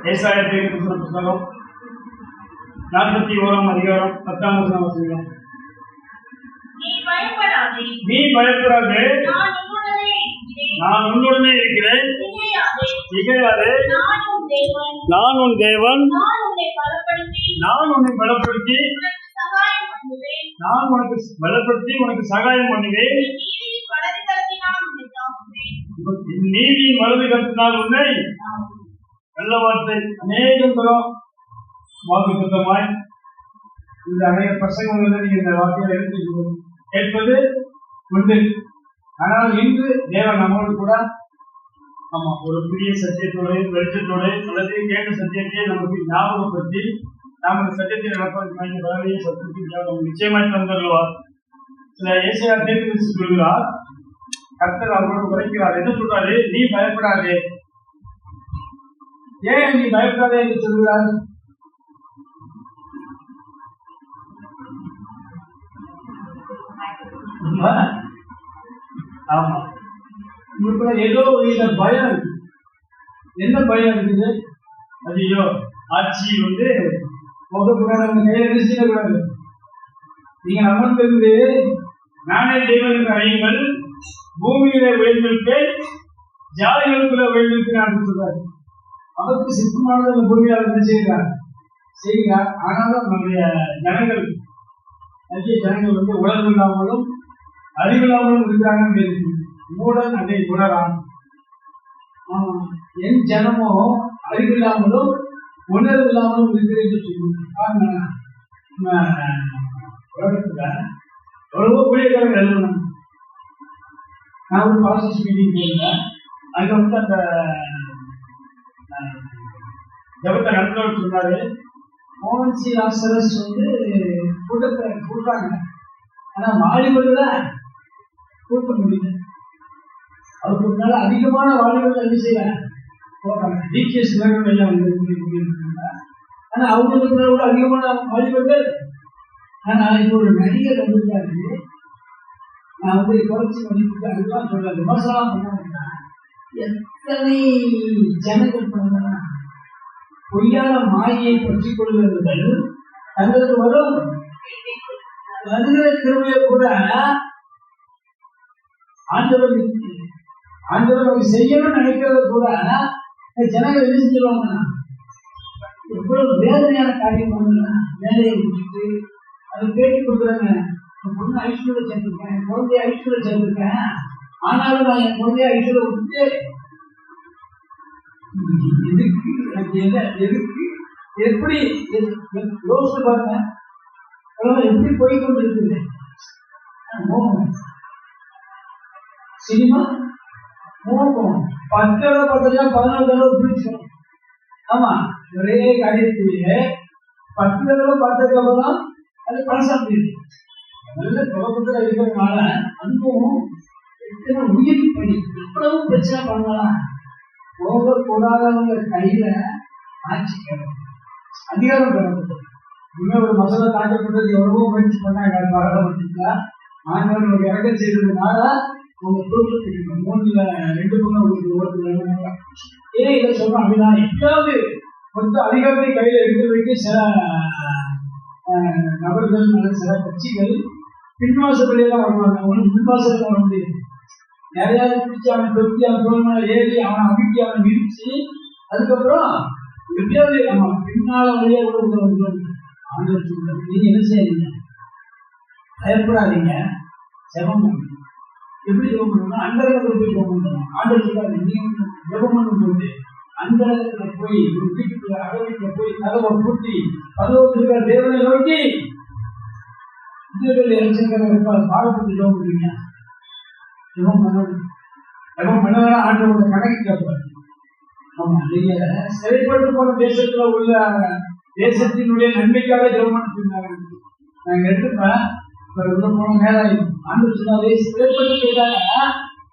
ஏசாயா தீர்க்கதரிசன புத்தகம் 41ஆம் அதிகாரம் 10ஆம் வசனம் வாசிக்கலாம். நீ பயப்படாதே, நான் உன்னுடனே இருக்கிறேன். திகையாதே, நான் உன் தேவன். நான் உன்னை பலப்படுத்தி உனக்கு சகாயம் பண்ணுவேன். நீதியின் வலது கரத்தினால் உன்னை. நல்ல வார்த்தை. அநேகம் தரம் வாக்குத்தமாய் இந்த அநேக பிரசங்கங்கள் நீங்க இந்த வார்த்தையை எடுத்து கேட்பது உண்டு. ஆனால் இன்று தேவன் நம்மோடு கூட ஒரு புதிய சத்தியத்தோடு வெளிச்சத்தோடு அல்லது கேட்ட சத்தியத்தையே நமக்கு ஞாபகப்படுத்தி நாம் அந்த சத்தியத்தை நடப்பதற்கு வரவையை சத்தியத்தின் நிச்சயமாய் தந்துள்ளார். சில ஏசாயா தீர்க்கதரிசி சொல்கிறார், கர்த்தர் அவரோடு உரைக்கிறார். என்ன சொல்றாரு? நீ பயப்படாதே. ஏன் நீ பயப்படாதே என்று சொல்கிறார்? ஆமா, உங்களுக்கு ஏதோ ஒரு பயம் இருக்கு. என்ன பயம் இருக்குது? ஐயோ, ஆட்சி போகக்கூடாது, கையில நினைச்சிடக்கூடாது. நீங்க அமர்ந்திருந்து நானே தேவன் என்று அறியுங்கள், பூமியில உயர்ந்திருப்பேன், ஜாதிகளுக்குள்ள உயர்ந்திருப்பேன் சொல்றாரு. அவருக்கு சித்தமானது அந்த பூமியில என்ன செய்கிறார். ஆனாலும் நம்முடைய ஜனங்கள் உணர்வு இல்லாமலும் அறிவில்லாமலும் இருக்கிறாங்க. மூடன் அதை உணரான். என் ஜனமோ அறிவில்லாமலும் உணர்வு இல்லாமலும் இருக்கிறது சொல்லுங்க. உலகத்துல எவ்வளவோ ஊழியர்கள் எழுதணும். நான் ஒரு பாசிஸ் மீட்டிங் போயிருந்தேன். அங்க அந்த ஜபத்தை நடந்தவர் சொன்னாரு, மோகன்சி லாசரஸ் கூட்டத்தை கூட்டாங்க. ஆனா வாலிபர்கள கூட்ட முடியல. அவருக்கு முன்னால அதிகமான வாலிபர்கள் என்ன செய்யறாங்க போறாங்க. டிகேஎஸ் எல்லாம் ஆனா அவங்களுக்கு கூட அதிகமான வாலிபர்கள். ஆனா இப்போ ஒரு நடிகர் வந்திருக்காரு. நான் குறைச்சி பண்ணிட்டு அதுதான் சொல்றேன். விமர்சனம் பண்ண எத்தனை ஜனங்கள் பண்ண பொய்யான மாயை பற்றி கொள்கிறவர்கள் தங்களுக்கு வரும் வருகிற கிருபையை கூட ஆண்டவர் செய்யணும்னு நினைக்கிறத கூட ஜனங்கள் என்ன செஞ்சிருவாங்க. எவ்வளவு வேதனையான காரியம் பண்ணலாம். வேலையை விட்டுட்டு அதை பேட்டி கொடுக்குறாங்க. என் பொண்ணு ஐஸ்வர்ய சேர்ந்திருக்கேன், என் குழந்தைய ஐஸ்வர்ய சேர்ந்திருக்கேன், ஆனாலும் நான் என் குழந்தைய ஐஸ்வர்ய விட்டுட்டு எதுக்கு எப்படி யோசிச்சு பாருங்க. எப்படி போய் கொண்டு இருக்குது சினிமா. மோகம் 10 தடவை பார்த்தா 14 தடவை பிடிச்சோம். ஆமா, ஒரே காரியத்திலேயே 10 தடவை பார்த்ததுக்கு அப்புறம் அது பழசம் போயிடுது. நல்ல தொடக்கத்துல இருக்கிறதுனால அனுபவம் எத்தனை உயிர் படி எவ்வளவு பிரச்சனை பண்ணலாம். போகக்கூடாதவங்க கையில ஆட்சி கிடைக்கும், அதிகாரம் கிடைக்கும். இன்னும் ஒரு மசாலா தாக்கப்பட்டது எவ்வளவோ முயற்சி பண்ணாங்க. பாராளுமன்றத்துல ஆண்டவர் இறக்கம் செய்ததுனால உங்க தோற்றத்துக்கு 3ல் 2 பொண்ணு உங்களுக்கு ஓட்டு. ஏன் இதை சொல்றோம் அப்படின்னா, எப்பயாவது மொத்த அதிகாரத்தை கையில எடுக்கிறதுக்கு சில நபர்கள் சில கட்சிகள் பின்வாசப்படியெல்லாம் வருவாங்க. அவனுக்கு முன்வாசல் வர முடியாது. நிறையாவது பிடிச்சி அவனை தொத்தி அவன் தோல்மனை ஏறி அவனை அமுக்கி அவனை விரிச்சு அதுக்கப்புறம் எப்படியாவது பின்னால வழியா கூட வந்து ஆண்டவர் சொல்றாரு, நீங்க என்ன செய்யறீங்க? பயப்படாதீங்க, ஜெபம் பண்ணுங்க. எப்படி ஜெபம் பண்ணணும்? அந்தரங்கத்துல போய் ஜெபம் பண்ணணும். ஆண்டவர் சொல்றாரு, நீங்க ஜெபம் பண்ணும் போது அந்தரங்கத்துல போய் வீட்டுக்குள்ள அகவீட்டுல போய் கதவை பூட்டி பரலோகத்துல தேவனை நோக்கி பாடப்பட்டு ஜெபம் பண்ணுவீங்க. ஜெபம் பண்ணணும். ஜெபம் பண்ணதான் ஆண்டவரோட கணக்கு கேட்பாரு. ஆமா, நீங்க சிறைப்பட்டு போன தேசத்துல உள்ள தேசத்தினுடைய நன்மைக்காக ஜெபம் பண்ணிருந்தாங்க. நாங்க எடுத்துப்பேன் உள்ள போன நேரம் ஆண்டு சொன்னாலே சிறைப்பட்டு போயிட்டாங்க.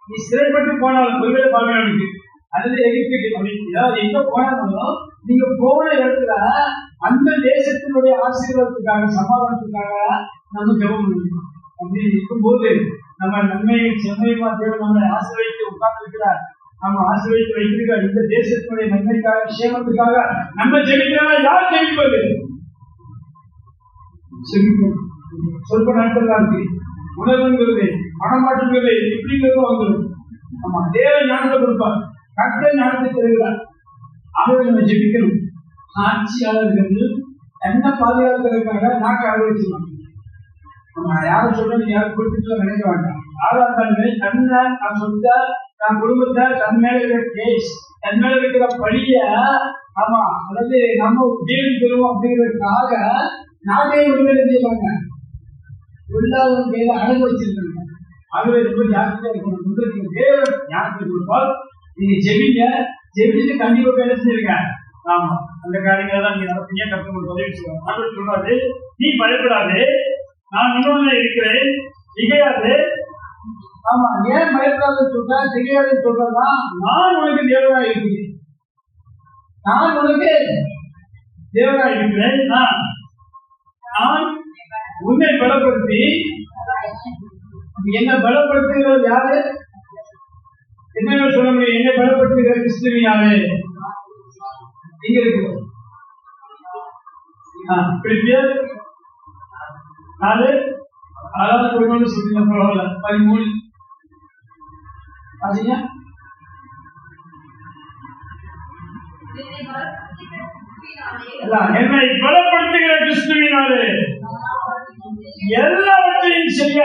நீ சிறைப்பட்டு போனாலும் ஒருவேளை பார்க்கணும் அல்லது எகிப்துக்கு அப்படின்னு எங்க போனாலும் நீங்க போன இடத்துல அந்த தேசத்தினுடைய ஆசீர்வாதத்துக்காக சமாதானத்துக்காக நம்ம ஜெபம் பண்ணிருக்கோம். அப்படி இருக்கும்போது நம்ம நன்மையை செம்மையுமா தேவன் நம்மளை ஆசீர்வதித்து உட்கார்ந்து இருக்கிறார். நம்ம ஆசீர்வதித்து வைத்திருக்க இந்த தேசத்தினுடைய நன்மைக்காக சேமத்துக்காக நம்ம ஜெபிக்கிறதா யார் ஜெபிப்பது? சொல்ப நாட்கள் தான் இருக்கு. உணர்வுங்கிறது மனமாற்றங்கிறது இப்படிங்கிறது வந்துடும். ஆமா, தேவ ஞானத்தை கொடுப்பார், கர்த்தர் ஞானத்தை தருகிறார். ஆகவே நம்ம ஜெபிக்கணும். ஆட்சியாளர்கள் என்ன பாதுகாக்கிறதுக்காக நாக்கு அழகு வச்சிருவாங்க. யாரும் சொல்றது யாரும் குறிப்பிட்டு நினைக்க வேண்டாம். ஆதாரத்தாலுமே தன்னை நான் சொந்த தன் குடும்பத்தை தன் மேல இருக்கிற கேஸ் தன் மேல இருக்கிற பழிய ஆமா அதாவது நம்ம ஜீவன் பெறுவோம் அப்படிங்கிறதுக்காக நாட்டையை விடுதலை செய்வாங்க. எல்லாரும் கையில அழகு வச்சிருக்காங்க. ஆகவே ரொம்ப ஜாக்கிரதையா இருக்கணும். உங்களுக்கு தேவன் ஞானத்தை கொடுப்பால் நீங்க ஜெபிங்க. ஜெபிச்சுட்டு கண்டிப்பா வேலை செஞ்சிருக்க. ஆமா, அந்த காரியங்கள் எல்லாம் நீங்க நடத்தீங்க. கருத்து உங்களுக்கு உதவி செய்வாங்க. ஆண்டவர் சொல்றாரு, நீ பயப்படாது, நான் இன்னொன்னு இருக்கிறேன், திகையாது. ஆமா, ஏன் பயப்படாத சொல்ற, திகையாது சொல்றா? நான் உனக்கு தேவனாய் இருக்கிறேன். நான் உனக்கு தேவனாய் இருக்கிறேன். நான் உன்னை பலப்படுத்தி, என்ன பலப்படுத்துகிறது யாரு? என்ன சொல்ல முடியும்? என்னை பலப்படுத்துகிற கிறிஸ்துவின் யாரு? இங்க இருக்கு. பிலிப்பியர் 4 அதாவது கொடுக்கணும்னு சொல்லுங்க. பரவாயில்ல, 13 பாத்தீங்க. என்னை பலப்படுத்துகிற கிறிஸ்துவினாலே எல்லாவற்றையும் செய்ய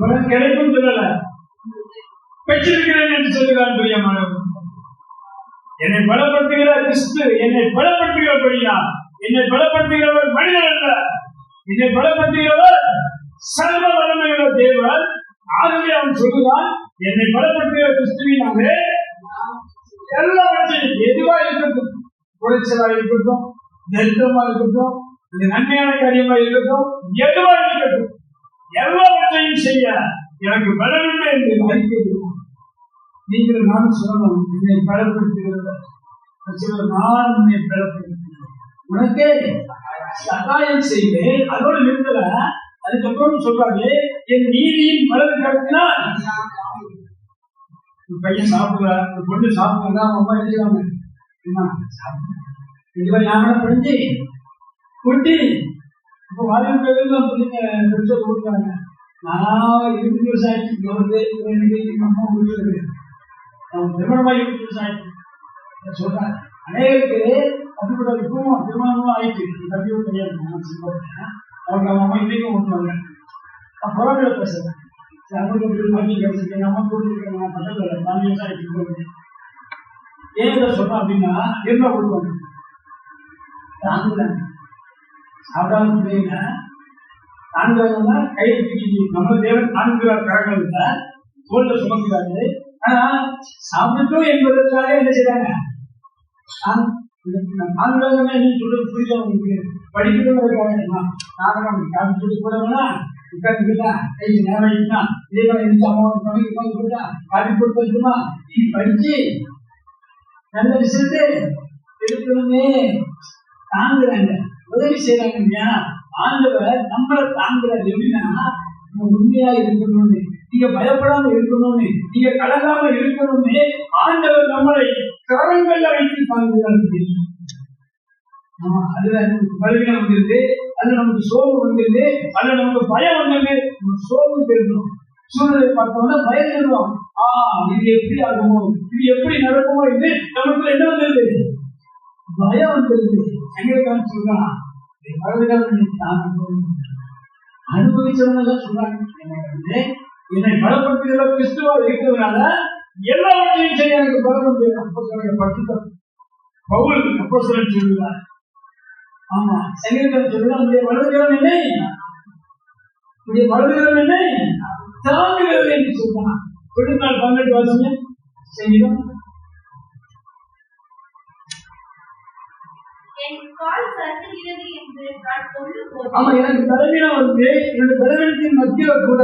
பலன் கிடைக்கும் சொல்லல, பெற்றிருக்கிறேன் என்று சொல்லுகிறான். பிரியமானவர், என்னை பலப்படுத்துகிற கிறிஸ்து என்னை பலப்படுத்துகிறபடியா? என்னை பலப்படுத்துகிறவர் மனிதர் அல்ல, என்னை பலப்படுத்துகிறவர் சர்வ வல்லமையுள்ள தேவன். ஆகவே அவன் சொல்லுவான், என்னை பலப்படுத்துகிற கிறிஸ்துவினாலே எல்லாவற்றையும், எதுவா இருக்கட்டும், குறைச்சலா இருக்கட்டும், நெருக்கமா இருக்கட்டும், நன்மையான காரியமா இருக்கட்டும், எதுவா இருக்கட்டும், எல்லாவற்றையும் செய்ய எனக்கு பலனுண்டு என்று அறிக்கை. நீங்கள் நான் சொல்லணும், என்னை பலப்படுத்துகிறவர் நான் உன்னை பலப்படுத்துகிறேன், உனக்கே சகாயம் செய்வேன். அதோட நிறுத்தல. அதுக்கப்புறம் சொல்றாரு, என் நீதியின் வலது கரத்தினால். பையன் சாப்பிடுற பொண்ணு சாப்பிடுறா, அம்மா எழுதிடுவாங்க. இதுவரை ஞாபகம் படிஞ்சு குட்டி இப்போ வாழ்க்கை பிடிச்ச கொடுக்குறாங்க. நான் 20 வருஷம் ஆயிடுச்சு, அம்மா கொடுக்குறது திருமணமா 20 வருஷம் ஆயிடுச்சு சொல்றாங்க. அநேகருக்கு அப்படிப்பட்ட இப்பவும் திருமணமும் ஆயிடுச்சு. தம்பியும் கிடையாது. அவங்க அம்மா இன்னைக்கும் ஓட்டுவாங்க. புறங்களை பேசுறேன். அம்மா கொடுத்துருக்கேன். நான் பக்கத்தில் 4 வருஷம் ஆயிடுச்சு. ஏன் இதை சொல்றேன் அப்படின்னா, என்ன கொடுப்பாங்க சாப்பிடாம தாங்குறவங்க கையை தூக்கி நம்ம தேவன் தாங்குகிறார். கரங்கள்ல தோல்ல சுமக்கிறாரு. ஆனா சாப்பிட்டோம் என்பதற்காக என்ன செய்றாங்க? தாங்குறவங்க நீ சொல்றது புரியுது. அவங்களுக்கு படிக்கிறவங்க காப்பி சொல்லி போடணும்னா உட்காந்துக்கிட்டா கை நேரம் இதே மாதிரி இருந்துச்சு. அம்மா உட்காந்து போட்டா காப்பி போட்டு வச்சுமா நீ படிச்சு நல்ல விஷயத்தை எடுக்கணுமே தாங்குறாங்க, உதவி செய்யறாங்க இல்லையா? ஆண்டவர் நம்மளை தாங்குறாரு. எப்படின்னா, நம்ம உண்மையா இருக்கணும்னு, நீங்க பயப்படாம இருக்கணும்னு, நீங்க கலங்காம இருக்கணும்னு ஆண்டவர் நம்மளை கரங்கள்ல வைத்து தாங்குகிறார். ஆமா, அதுல நமக்கு பலவீனம் வந்துருது, அதுல நமக்கு சோர்வு வந்துருது, அதுல நமக்கு பயம் வந்தது. சோர்வு பெறணும், சூழ்நிலை பார்த்தோம்னா பயந்துடுவோம். இது எப்படி ஆகுமோ, இது எப்படி நடக்குமோ, இது நமக்கு என்ன வந்தது? பயம் வந்துருது. எங்களுக்கான சொல்றான், அனுபவிச்சவங்க சொல்றாங்க, என்னை பலப்படுத்துகிற கிறிஸ்துவா இருக்கிறதுனால எல்லாவற்றையும் செய்ய எனக்கு பலம் படுத்த பவுல் அப்போஸ்தலன் சொல்லுவார். ஆமா, எங்களுக்கு சொல்லுவாங்க, உடைய வலதுகரம் என்னை உடைய வலதுகரம் என்னை தாங்குகிறது என்று சொல்றான். கொடுத்தால் 12 வருஷம் செய்யும். ஆமா, எனக்கு தலைவீனம் வந்து என்னோட தலைவீனத்தின் மத்தியில கூட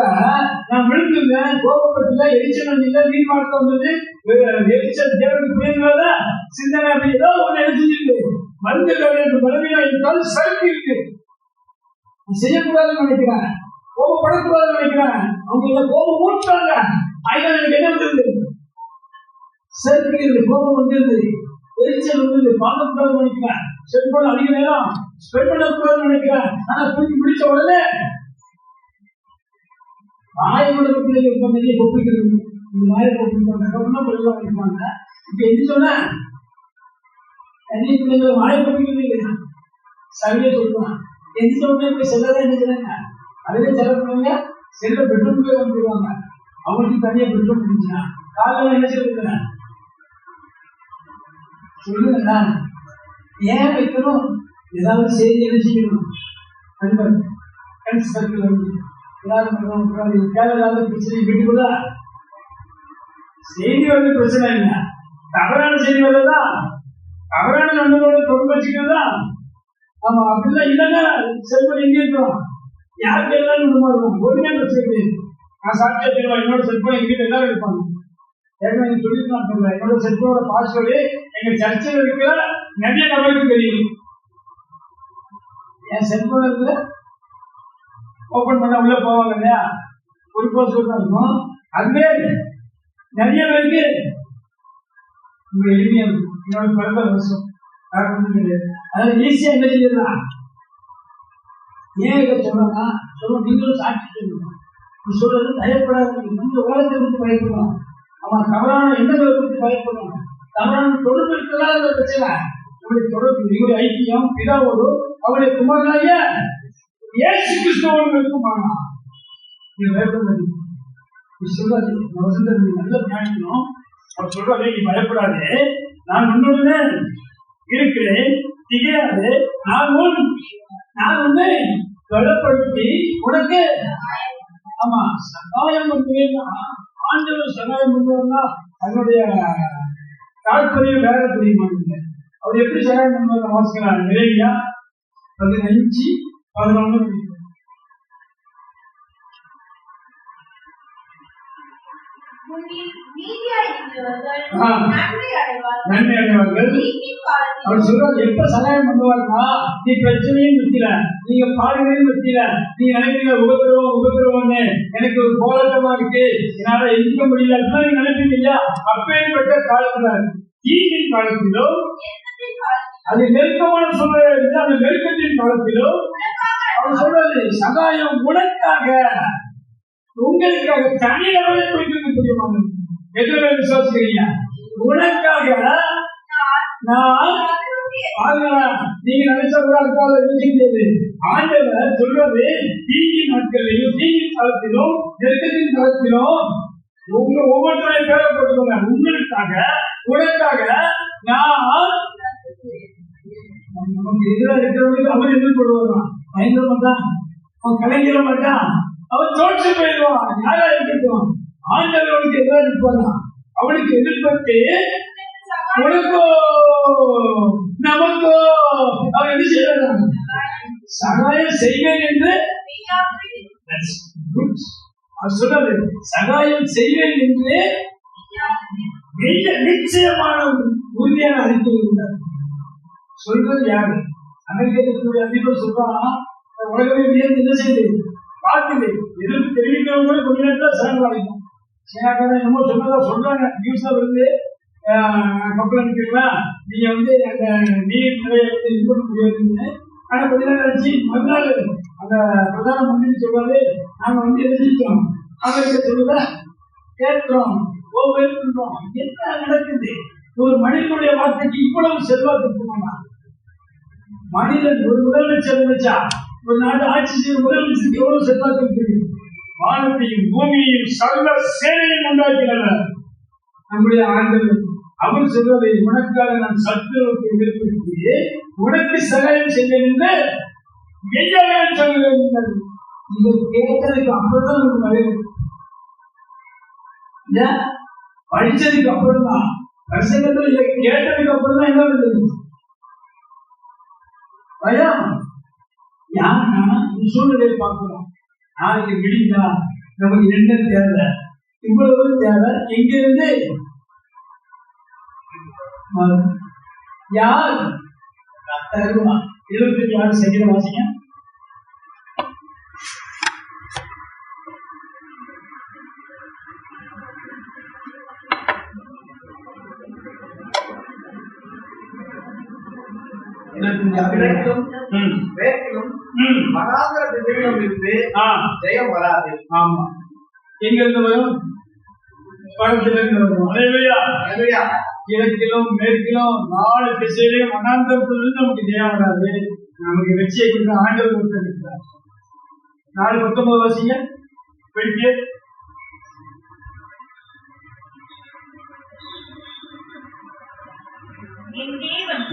நான் விழுந்துருந்தேன், கோபப்பட்டுல, எரிச்சல் வந்தீங்க, நீர் மாற்றம் வந்தது, எரிச்சல் தேவனுக்கு புரியுங்கள சிந்தனை அப்படி ஏதோ ஒண்ணு எழுதிருக்கு வந்து தலைவீனம் என்றால் சறுக்கு இருக்கு. செய்யக்கூடாதுன்னு நினைக்கிறேன். கோபப்படக்கூடாதுன்னு நினைக்கிறேன். அவங்க இந்த கோபம் ஊட்டுறாங்க. அதனால எனக்கு என்ன வந்துருது? செல்ஃபிக்கிறது, கோபம் வந்துருது, எரிச்சல் வந்துருது, பார்க்கக்கூடாதுன்னு நினைக்கிறேன். செல்போன் அதிக நேரம் ஸ்பெண்ட் பண்ணக்கூடாதுன்னு நினைக்கிறேன். ஆனா பிடிச்ச உடனே ஆய்வுடைய பிள்ளைகள் நிறைய ஒப்பிக்கிறது. இந்த மாதிரி ஒப்பிக்கிறாங்க படிப்பாங்க. இப்ப எது சொன்ன நிறைய பிள்ளைகள் வாயை ஒப்பிக்கிறது இல்லையா? சரியா சொல்லுவான். எந்த உடனே போய் செல்லதான் என்ன செய்றாங்க? அதுவே சில பிள்ளைங்க செல்ல பெட்ரூம் போய் வந்துடுவாங்க. அவங்களுக்கு தனியா பெட்ரூம் இருந்துச்சுன்னா காலையில என்ன செய்யறேன் சொல்லுங்க. ஏன் வைக்கணும்? ஏதாவது செய்தி என்ன செய்யணும்? நண்பர் ஃப்ரெண்ட்ஸ் சர்க்கிள் வந்து ஏதாவது தேவையில்லாத பிரச்சனை வீட்டுக்குள்ள செய்தி வந்து பிரச்சனை இல்லை. தவறான செய்தி வரதான், தவறான நண்பர்களோட தொடர்பு வச்சுக்கிறதா. ஆமா, அப்படிலாம் இல்லைன்னா செல்வம் எங்கே இருக்கிறோம்? யாருக்கு எல்லாம் நம்பமா இருக்கும்? ஒருமே பிரச்சனை கிடையாது. நான் சாப்பிட்டே தெரியும், என்னோட செல்போன் எங்க வீட்டு எல்லாரும் இருப்பாங்க. ஏன்னா சொல்லிட்டு நான் சொல்றேன், என்னோட செல்போனோட பாஸ்வேர்டு எங்க சர்ச்சில் இருக்கிற நிறைய நபருக்கு தெரியும். என் செல்போன் இருக்கிற ஓபன் பண்ண உள்ள போவாங்க இல்லையா, ஒரு பாஸ்வேர்ட் தான் இருக்கும். அதுவே நிறைய பேருக்கு உங்க எளிமையா இருக்கும். என்னோட பிறந்த வருஷம் அதாவது ஈஸியா என்ன செய்யலாம். ஏன் இதை சொல்றேன்னா சொல்ல நீங்களும் சாட்சி சொல்லணும். சொல்றது பயப்படாது. இந்த உலகத்தை விட்டு பயப்படணும். அவன் தவறான எண்ணங்களை விட்டு பயப்படணும். தவறான தொடர்பு இருக்கிறதா பிரச்சனை. அவருடைய தொடர்பு இவருடைய ஐக்கியம் பிதாவோடு அவருடைய குமாரனாகிய இயேசு கிறிஸ்துவோடு இருக்குமானா நீ பயப்படாது. நீ சொல்றாரு நல்ல ஞானிக்கணும். அவர் சொல்றாரு நீ பயப்படாது, நான் உன்னுடனே இருக்கிறேன், திகையாது, நான் உன்னை பலப்படுத்தி உனக்கு ஆமா சகாயம் பண்ணுவேன்னா. ஆண்டவர் சகாயம் பண்ணுவார்னா அதனுடைய தாற்பயம் வேற தெரியுமாங்க. அவர் எப்படி சகாயம் பண்ணுவார் வாசிக்கிறார். நிறையா 15:11 நன்மை அடைவார்கள். அவர் சொல்றாரு எப்ப சகாயம் பண்ணுவாருன்னா, நீ பிரச்சனையும் நிற்கல, நீங்க பாடுகளையும் நிற்கல, நீ நினைக்கிற உபத்திரவம்னு எனக்கு ஒரு போராட்டமா இருக்கு, என்னால எதிர்க்க முடியல, நீங்க நினைப்பீங்க இல்லையா? அப்பேற்பட்ட காலத்துல தீயின் காலத்திலோ அது நெருக்கமான சூழ்நிலை இருந்து அந்த நெருக்கத்தின் காலத்திலோ அவர் சொல்றது சகாயம் உனக்காக உங்களுக்காக தனியாகவே குறிப்பிட்டு புரியுமாங்க. எதுவுமே விசுவாசிக்கிறீங்க உனக்காக நான் நீங்க நினைச்ச கூட அதுக்காக யோசிக்கிறது. ஆண்டவர் சொல்றது தீங்கின் நாட்களிலும் தீங்கின் காலத்திலும் நெருக்கத்தின் காலத்திலும் உங்க ஒவ்வொருத்தரையும் பேர போட்டுக்கோங்க. உங்களுக்காக உனக்காக நான் நமக்கு எதிராக இருக்கிறவங்களுக்கு அவன் எதிர்கொள்வான். பயங்கர மாட்டான், அவன் கலைஞர மாட்டான், அவன் தோற்று போயிடுவான். யாரா இருக்கட்டும் ஆண்டவனுக்கு எதிராக இருப்பானா அவனுக்கு எதிர்பட்டு உனக்கோ நமக்கோ அவன் என்ன செய்யறான்? சகாயம் செய்வேன் என்று சொல்றது. சகாயம் செய்வேன் என்று மிக நிச்சயமான உறுதியான அறிக்கை உள்ளார். சொல்றது யாரு? அமெரிக்கத்தினுடைய அதிபர் சொல்றான், உலகமே வியந்து என்ன செய்யுது பார்க்குது. எதிர்ப்பு தெரிவிக்கிறவங்க கொஞ்ச நேரத்தில் சரணடைக்கும். சீனாக்காரன் என்னமோ சொன்னதா சொல்றாங்க, நியூஸ்ல வந்து கப்பல் அனுப்பிக்கலாம், நீங்க வந்து அந்த நீர் நிலையை வந்து இது பண்ண முடியாதுன்னு. ஆனா கொஞ்ச நேரம் கழிச்சு மறுநாள் அந்த பிரதான மந்திரி சொல்றாரு, நாங்க வந்து எதிர்த்தோம், அமெரிக்கா சொல்லுதா கேட்கிறோம், ஒவ்வொருத்தரும் என்ன நடக்குது? ஒரு மனிதனுடைய வார்த்தைக்கு இவ்வளவு செல்வாக்கு இருக்குமா? மனிதன் ஒரு முதலமைச்சர் நினைச்சா ஒரு நாடு ஆட்சி செய்யும் முதலமைச்சருக்கு எவ்வளவு செல்வாக்கு இருக்கு? வானத்தையும் பூமியையும் சர்வ சேனையும் உண்டாக்கினவர் நம்முடைய ஆண்டவர். அவர் சொல்வதை உனக்காக நான் சத்துருவத்தை ஏற்படுத்தி உனக்கு சகாயம் செய்வேன் என்று மெய்யாக சொல்லுங்கள். இதை கேட்டதுக்கு அப்புறம் தான் நமக்கு வரையும் படிச்சதுக்கு அப்புறம் தான் வருஷத்துல இதை கேட்டதுக்கு அப்புறம் தான் என்ன வருது பயம். யாருன்னா இந்த சூழ்நிலையை பார்க்கிறோம். நாளைக்கு விடிந்தா நமக்கு என்ன தேவை? இவ்வளவு தேவை எங்கிருந்து யார் தருவா? 26 செகண்ட் வாசிங்க. வேற்றிலும் மனாந்தர திசையிலும் இருந்து ஜெயம் வராது. ஆமா, எங்க இருந்து வரும்? படத்திலிருந்து வரும். கிழக்கிலும் மேற்கிலும் 4 திசையிலும் மனாந்தரத்திலிருந்து நமக்கு ஜெயம் வராது. நமக்கு வெற்றியை கொடுத்த ஆண்டவர் கொடுத்திருக்கிறார். 4:19 வாசிங்க. போயிட்டு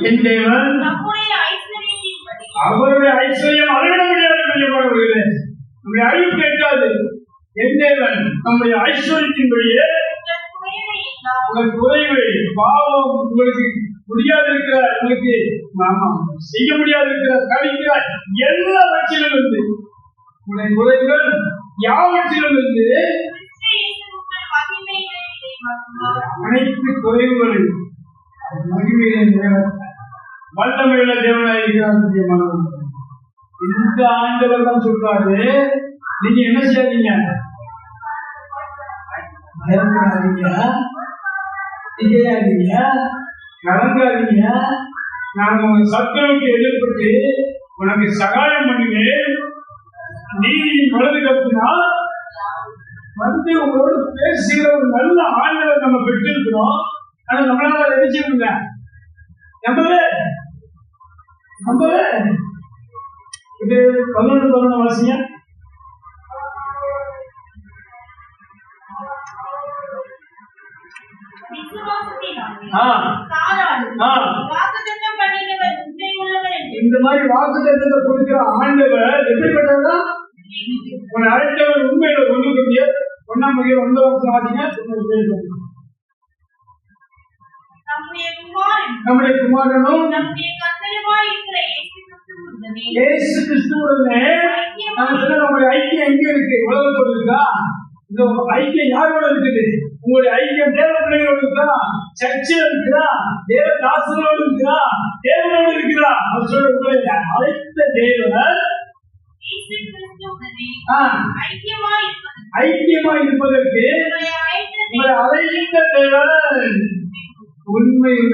என் தேவன் அவருடைய ஐஸ்வர்யம் அளவிட முடியாது. நம்முடைய அறிவு கேட்காது. என் தேவன் நம்முடைய ஐஸ்வர்யத்தின்படியே உங்கள் குறைவை, பாவம், உங்களுக்கு முடியாது இருக்கிற, உங்களுக்கு செய்ய முடியாது இருக்கிற, தவிக்கிற எல்லாவற்றிலும் இருந்து, உங்களுடைய குறைகள் யாவற்றிலும் இருந்து அனைத்து குறைவுகளில் மகிமையை வல்லமையுள்ள தேவனாக இருக்கிறார். இந்த ஆண்டவர் தான் சொல்றாரு, நீங்க என்ன செய்யாதீங்க, பயப்படாதீங்க, திகையாதீங்க, கலங்காதீங்க. நான் உங்க சத்துருவுக்கு எதிர்பட்டு உனக்கு சகாயம் பண்ணுவேன். நீதியின் வலது கத்தினால் வந்து உங்களோட பேசுகிற ஒரு நல்ல ஆண்டவர் நம்ம பெற்றிருக்கிறோம். ஆனா நம்மளால நினைச்சுக்கோங்க, நம்பவே இது 11 வாசிங்க. இந்த மாதிரி வாக்குத்தத்தத்தை கொடுக்கிற ஆண்டவர் எப்படிப்பட்டவரா? உன்னை அழைத்தவர் உண்மையில கொண்டு முடியாது. 1ஆம் அதிகாரம் 9 வாசிங்க. நம்முடைய குமாரனும் இயேசு கிறிஸ்துவுடனே நம்முடைய ஐக்கியம் எங்க இருக்கு? உலகத்தோடு இருக்கா? இந்த ஐக்கியம் யாரோட இருக்குது? உங்களுடைய ஐக்கியம் தேவ பிள்ளைகளோடு இருக்கா? சர்ச்சில் இருக்கிறா? தேவ தாசனோடு இருக்கிறா? தேவனோடு இருக்கிறா? அவர் சொல்ற உங்களை அழைத்த தேவன் ஐக்கியமா இருப்பதற்கு உங்களை அழைத்த தேவன் உண்மையுள்ள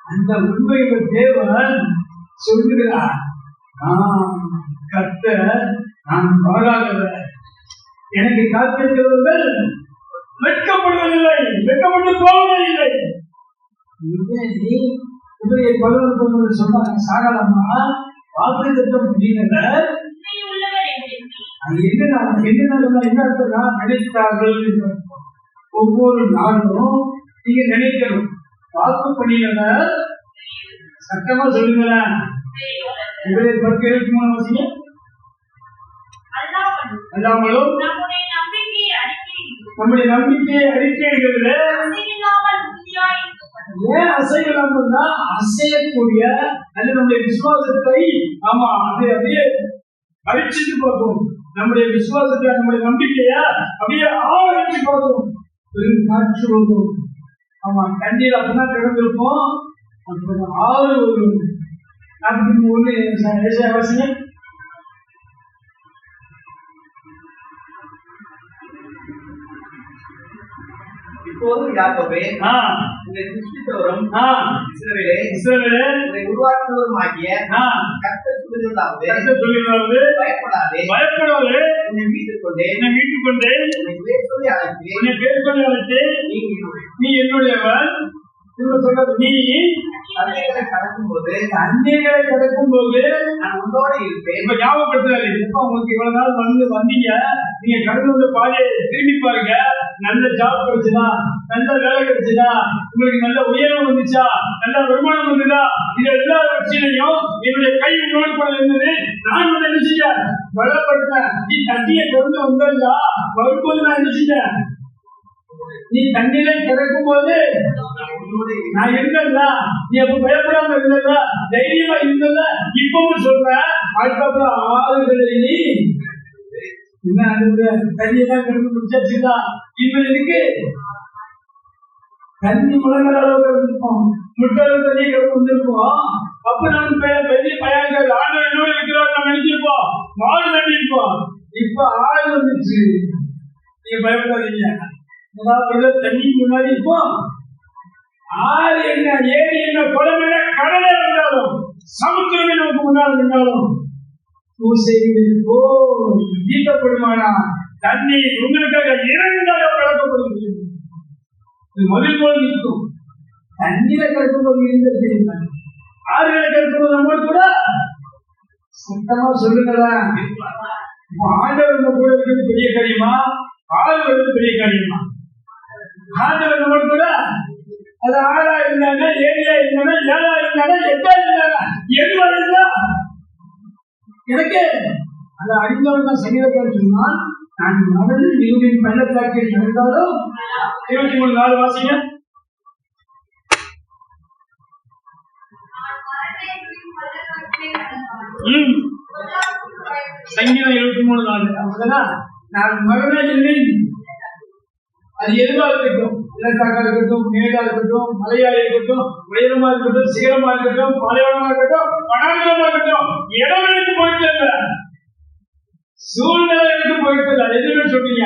அந்த உண்மையுள்ள தேவன் சொல்லுகிறார், கர்த்தர் நான் பாராதவர், எனக்கு காத்திருக்கிறவர்கள் வெட்கப்படுவதில்லை, வெட்கப்பட்டு போவதில்லை. 11 சொன்னாங்க. சாகலமா வாக்குத்தத்தம் முடிந்தவர் என்ன நினைத்தார்கள். ஒவ்வொரு நாளும் நீங்க நினைக்கணும், வாக்கு பண்ணினவர் சட்டமா சொல்லுங்களேன். 10:23 வாசிங்க. அல்லாமலும் நம்முடைய நம்பிக்கையை அறிக்கையிடுகிறதுல ஏன் அசையலாம்னா, அசையக்கூடிய அல்லது நம்முடைய விசுவாசத்தை அப்படியே அழிச்சிட்டு பார்க்கும். நம்முடைய விசுவாசத்தை, நம்முடைய நம்பிக்கைய அப்படியே ஆவரிச்சு பார்க்கும். பெரும் காற்று வரும். தண்ணீர் அப்படின்னா கிடந்திருப்போம், ஆறு வரும். 43 வாசிங்க. இப்போது யாக்கோபே, உங்களை சிருஷ்டித்தவரும் இஸ்ரவேலே உங்களை உருவாக்கினவரும் ஆகிய கர்த்தர் சொல்லுகிறதாவது, பயப்படாதே, உன்னை மீட்டுக் கொண்டேன், உன்னை பேர் சொல்லி அழைத்தேன், நீ என்னுடையவன். நீ அன்னைகளை கடக்கும் போது நான் உன்னோட இருப்பேன். இப்ப ஞாபகப்படுத்துறாரு, இப்ப உங்களுக்கு இவ்வளவு நாள் வந்தீங்க, நீங்க கடந்து வந்து பாதையை திரும்பி பாருங்க. நல்ல ஜாப் கிடைச்சுதா, நல்ல வேலை கிடைச்சுதா, உங்களுக்கு நல்ல உயர்வு வந்துச்சா, நல்ல வருமானம் வந்ததா, இது எல்லா வச்சிலையும் என்னுடைய கை உன்னோடு கூட இருந்தது. நான் என்ன செஞ்சேன்? பலப்படுத்தேன். நீ தண்ணியை கொண்டு வந்தா வரும்போது நான் என்ன செஞ்சேன்? நீ தண்ணியில கிடக்கும் போது நான் இருந்ததா, நீ அப்ப பயப்படாம இருந்ததா, தைரியமா இருந்ததா, இப்பவும் சொல்ற. அதுக்கப்புறம் ஆறுகளை நீ என்ன தண்ணியெல்லாம் கிடந்து முடிச்சாச்சுதா, இன்னும் இருக்கு தண்ணி முழங்குற அளவுக்கு இருந்திருப்போம், முட்டளவு தண்ணி கிடந்து வந்திருப்போம். அப்ப நான் பெரிய பயாக்கள் ஆண்டு என்னோட இருக்கிறார் நம்ம நினைச்சிருப்போம், மாடு தண்ணி இருப்போம். இப்ப ஆறு வந்துச்சு, நீங்க பயப்படாதீங்க. தண்ணி முன்னாடி இருப்போம், ஆறு என்ன, ஏரி என்ன, குளம் என்ன, கடலே வந்தாலும் சமுத்திரமே நமக்கு முன்னால் இருந்தாலும் ஈட்டப்படுமானா தண்ணீர் உங்களுக்காக இரண்டாக கலக்கப்படும். மதில் போல் நிற்கும். தண்ணீரை கலக்கும்போது இருந்தது, ஆறுகளை கலக்கும்போது நம்மளுக்கு கூட சுத்தமா சொல்லுங்களா. ஆண்டவர் நம்ம கூட இருக்கிறது பெரிய காரியமா, ஆறு வருது பெரிய காரியமா? ஆண்டவர் நம்ம கூட அது ஆறா இருந்தாங்க, ஏரியா இருந்தாங்க, ஏழா இருந்தாங்க, எட்டா இருந்தாங்க, எதுவா இருந்தா எனக்கு அதை அறிந்தவன் தான் சங்கீதக்காரன் சொன்னான், நான் மகளிர் நீரின் பள்ளத்தாக்கில் நடந்தாலும் 23 வாசிங்க. சங்கீதம் 23:4. நான் மகனே அது எதுவா இருக்கட்டும், இலக்காக இருக்கட்டும், மேடா இருக்கட்டும், மலையா இருக்கட்டும், உயரமா இருக்கட்டும், சிகரமா இருக்கட்டும், மலையாளமா இருக்கட்டும், வனாந்தரமா இருக்கட்டும், இடங்களுக்கு போயிட்டு இல்ல, சூழ்நிலைக்கு போயிட்டு இல்ல. எதுவுமே சொல்றீங்க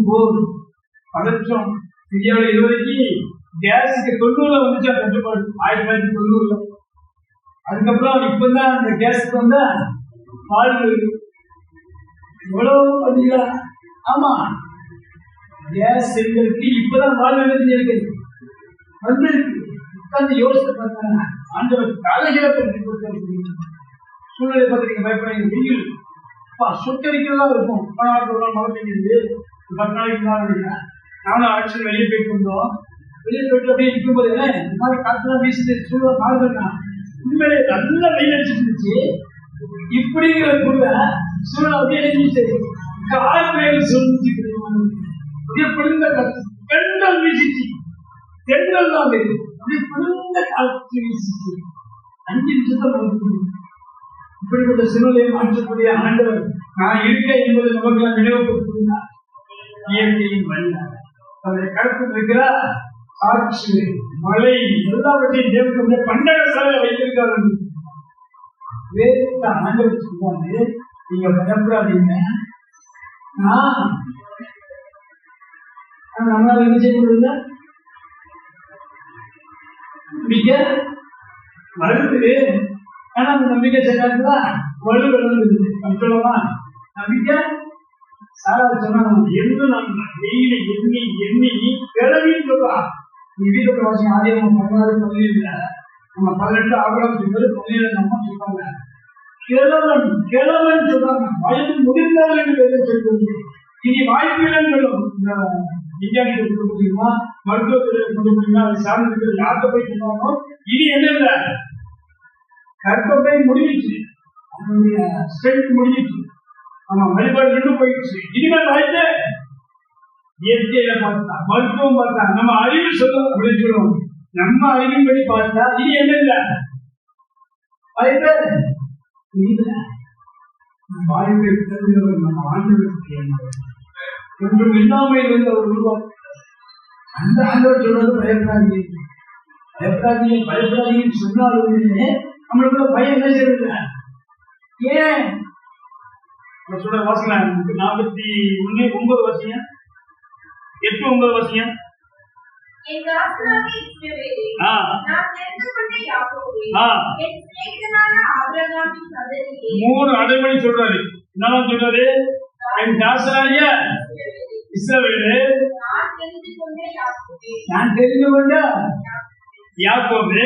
போர் பதற்றம். இந்தியாவில் இதுவரைக்கும் கேஸுக்கு 90 வந்துச்சா கட்டுப்பாடு, 1990. அதுக்கப்புறம் இப்பதான் அந்த கேஸுக்கு வந்தா வாழ்வு எவ்வளவு அதிகம். ஆமா, கேஸ் சிலிண்டருக்கு இப்பதான் வாழ்வு இருக்குது வந்து உட்கார்ந்து யோசித்து பார்த்தாங்க. ஆண்டவர் தலைகளை சூழ்நிலை பார்த்து பயப்படாங்க. வெயில் சுட்டரிக்கிறதா இருக்கும். மழை பெய்யுது, 10 நாளைக்கு முன்னாடி நானும் ஆட்சியில் வெளியே போயிட்டு வந்தோம். வெளியே போயிட்டு அப்படியே இருக்கும்போது இந்த மாதிரி காற்றுலாம் வீசிட்டு சூழ்நிலை மாறுதுன்னா உண்மையிலே நல்லா வெயில் அடிச்சுட்டு இப்படிங்கிற கூட சூழ்நிலை அப்படியே எழுதிட்டு கால் மேல் சூழ்நிலை அப்படியே பிடிந்த பெண்கள் வீசிச்சு, பெண்கள் தான் அப்படியே பிடிந்த காற்று வீசிச்சு. 5 நிமிஷத்தை இப்படிப்பட்ட சூழ்நிலையை மாற்றக்கூடிய ஆண்டவர் நான் இருக்க என்பது நமக்கு நினைவுபடுத்தினார். இயற்கையின் வழியாக அவரை கடத்து இருக்கிறார். காற்று, மழை எல்லாவற்றையும் தேவனுடைய பண்டக சாலை வைத்திருக்காரு. வேறு ஆண்டவர் சொல்றாரு, நீங்க பயப்படாதீங்க, நான் நம்மளால என்ன செய்ய முடியல, நம்பிக்கை வருது. ஆனா அந்த நம்பிக்கை செய்யறதுல வலு வளர்ந்துருது. சொல்லமா நம்பிக்கை சாரா சொன்னா எண்ணு, நான் வெயில எண்ணி எண்ணி கிளவின்னு சொல்றா. நீ வீட்டுக்கு வாசி ஆதியம் 16:17 நம்ம 18 ஆகலாம் சொல்றது 17 நம்ம சொல்றாங்க. கிழவன் கிழவன் சொல்றாங்க, வயது முடிந்தால் என்று சொல்றது. இனி வாய்ப்பு இல்லைன்னு சொல்லும். விஞ்ஞானிகள் கொடுக்க முடியுமா, மருத்துவத்துறை கொடுக்க முடியுமா, அது சார்ந்து யார்கிட்ட போய் சொன்னாலும் இனி என்ன இல்லை, கற்பப்பை முடிஞ்சிச்சு, அவனுடைய ஸ்ட்ரென்த் முடிஞ்சிச்சு, ஆமா வழிபாடு ரெண்டும் போயிடுச்சு. இனிமேல் வாய்ப்பு இயற்கையில பார்த்தா, மருத்துவம் பார்த்தா, நம்ம அறிவு சொல்லும் அப்படின்னு சொல்லுவோம். நம்ம அறிவின்படி பார்த்தா இனி என்ன இல்லை வாய்ப்பு இல்லை. வாய்ப்பை தருகிறவர் நம்ம ஆண்டவருக்கு ஒன்றும் இல்லாமல் வந்து அவர் உருவாக்க அந்த ஆண்டவர் சொல்றது பயப்படாதீங்க, பயப்படாதீங்க, பயப்படாதீங்கன்னு சொன்னாலுமே நம்மளுக்குள்ள பயம் என்ன செய்யறது? ஏன் சொல்ற வாசிங்க 41:9 வாசிங்க, 8:9 வாசிங்க. 3 அடைமொழி சொல்றாரு. என்னதான் சொல்றாரு? என் தாசனாகிய இஸ்ரவேலே, நான் தெரிந்து கொண்ட யாக்கோபு,